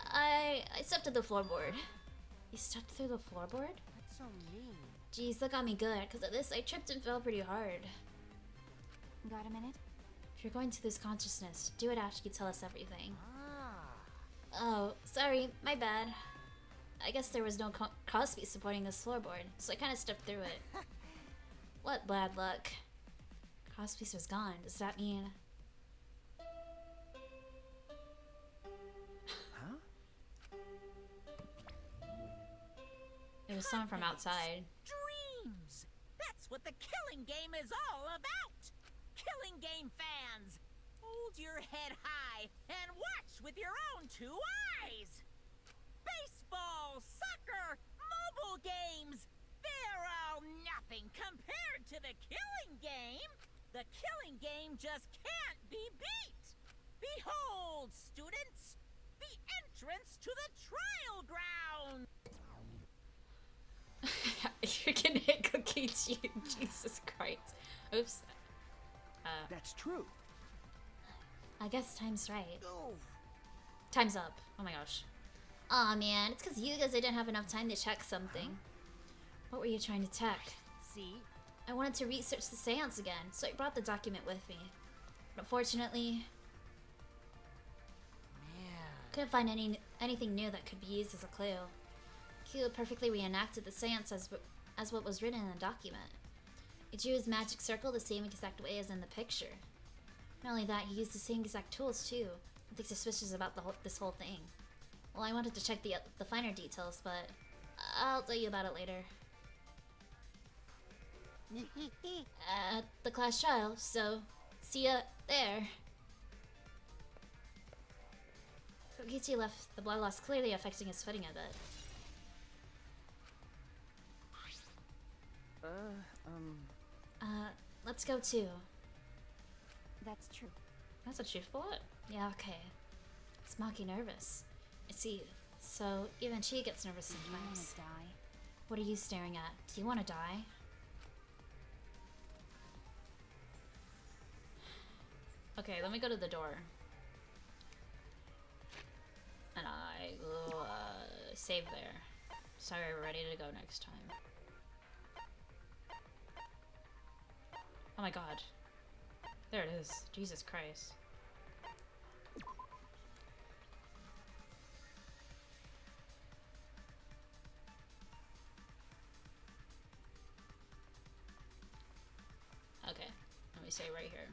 I stepped to the floorboard. You stepped through the floorboard? That's so mean. Jeez, that got me good. Because of this, I tripped and fell pretty hard. Got a minute? If you're going to lose consciousness, do it after you tell us everything. Ah. Oh, sorry, my bad. I guess there was no Crosby supporting this floorboard, so I kind of stepped through it. What bad luck. Crosby's was gone. Does that mean... Huh? It was someone from outside. Dreams! That's what the killing game is all about! Killing game fans! Hold your head high and watch with your own two eyes! Baseball, soccer, mobile games! They're all nothing compared to the killing game! The killing game just can't be beat! Behold, students! The entrance to the trial ground! You're gonna hit Cookie Chew. Jesus Christ. Oops. That's true. I guess time's right. Oh. Time's up. Oh my gosh. Aw man, it's because you guys didn't have enough time to check something. What were you trying to check? See? I wanted to research the séance again, so I brought the document with me. But unfortunately, Man. couldn't find anything new that could be used as a clue. Q perfectly reenacted the séance as what was written in the document. He drew his magic circle the same exact way as in the picture. Not only that, he used the same exact tools too. Nothing suspicious about this whole thing. Well, I wanted to check the finer details, but I'll tell you about it later. At the class trial, so see ya there. Kokichi left, the blood loss clearly affecting his footing a bit. Let's go too. That's true. That's a truth bullet? Yeah, okay. It's Maki nervous. I see. So, even she gets nervous You wanna sometimes. die? What are you staring at? Do you want to die? Okay, let me go to the door. And I will, save there. Sorry, we're ready to go next time. Oh my god. There it is. Jesus Christ. Okay, let me say right here.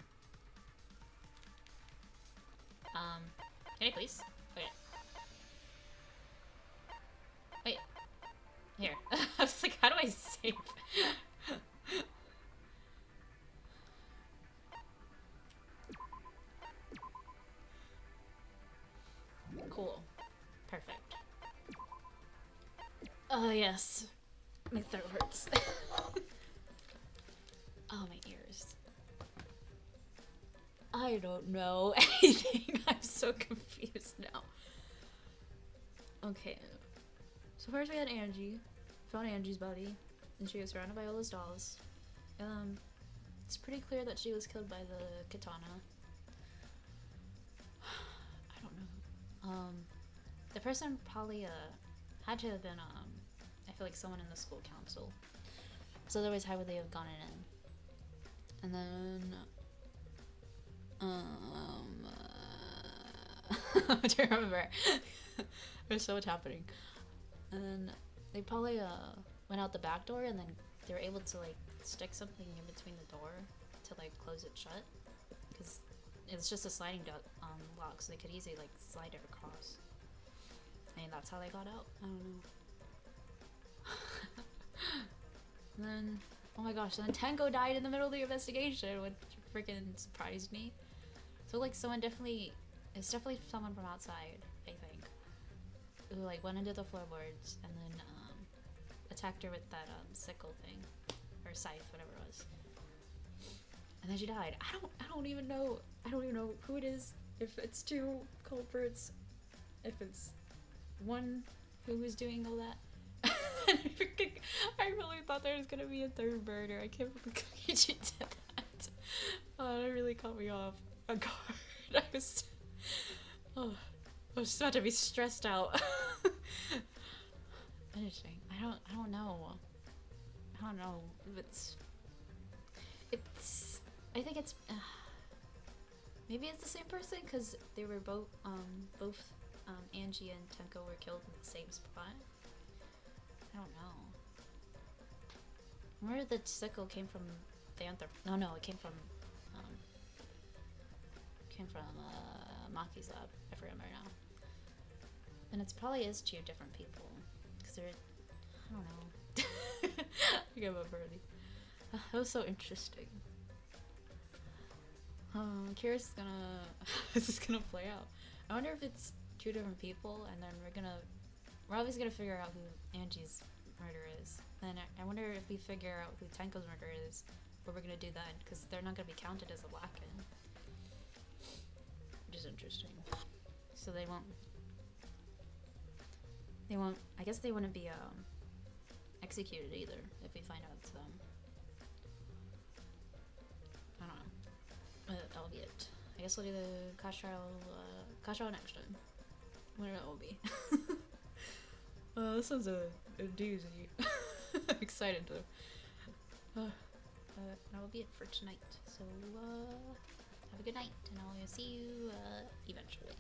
Can I please? Okay. Wait. Here. I was like, how do I save? Cool. Perfect. Oh, yes. My throat hurts. Oh, my ears. I don't know anything. I'm so confused now. Okay. So first we had Angie. Found Angie's body. And she was surrounded by all those dolls. It's pretty clear that she was killed by the katana. I don't know. The person probably, had to have been, I feel like someone in the school council. So otherwise, how would they have gone in? And then, I don't remember. There's so much happening. And then they probably, went out the back door and then they were able to, like, stick something in between the door to, like, close it shut. Because it's just a sliding lock, so they could easily, like, slide it across. I mean, that's how they got out. I don't know. And then, oh my gosh, then Tenko died in the middle of the investigation, which freaking surprised me. So, like, it's definitely someone from outside, I think, who, like, went into the floorboards and then, attacked her with that sickle thing, or scythe, whatever it was. And then she died. I don't even know who it is. If it's two culprits, if it's one who was doing all that. I really thought there was gonna be a third murder. I can't believe you did that. Oh, that really caught me off guard. I was just about to be stressed out. Interesting. I don't know. I don't know if it's. I think it's. Maybe it's the same person because they were both Angie and Tenko were killed in the same spot. I don't know. Where the sickle came from? No, it came from Maki's lab. I remember now. And it's probably is two different people because they're. I don't know. I gave up early. That was so interesting. I'm curious this is gonna play out. I wonder if it's two different people, and then we're always gonna figure out who Angie's murderer is. Then I wonder if we figure out who Tenko's murderer is, what we're gonna do then, because they're not gonna be counted as a Lakin, which is interesting. So they won't. I guess they wouldn't be executed either if we find out it's them. I don't know. That'll be it. I guess we'll do the cash trial next time. Whatever that will be. This one's a doozy. I'm excited to. That will be it for tonight. So, have a good night, and I'll see you eventually.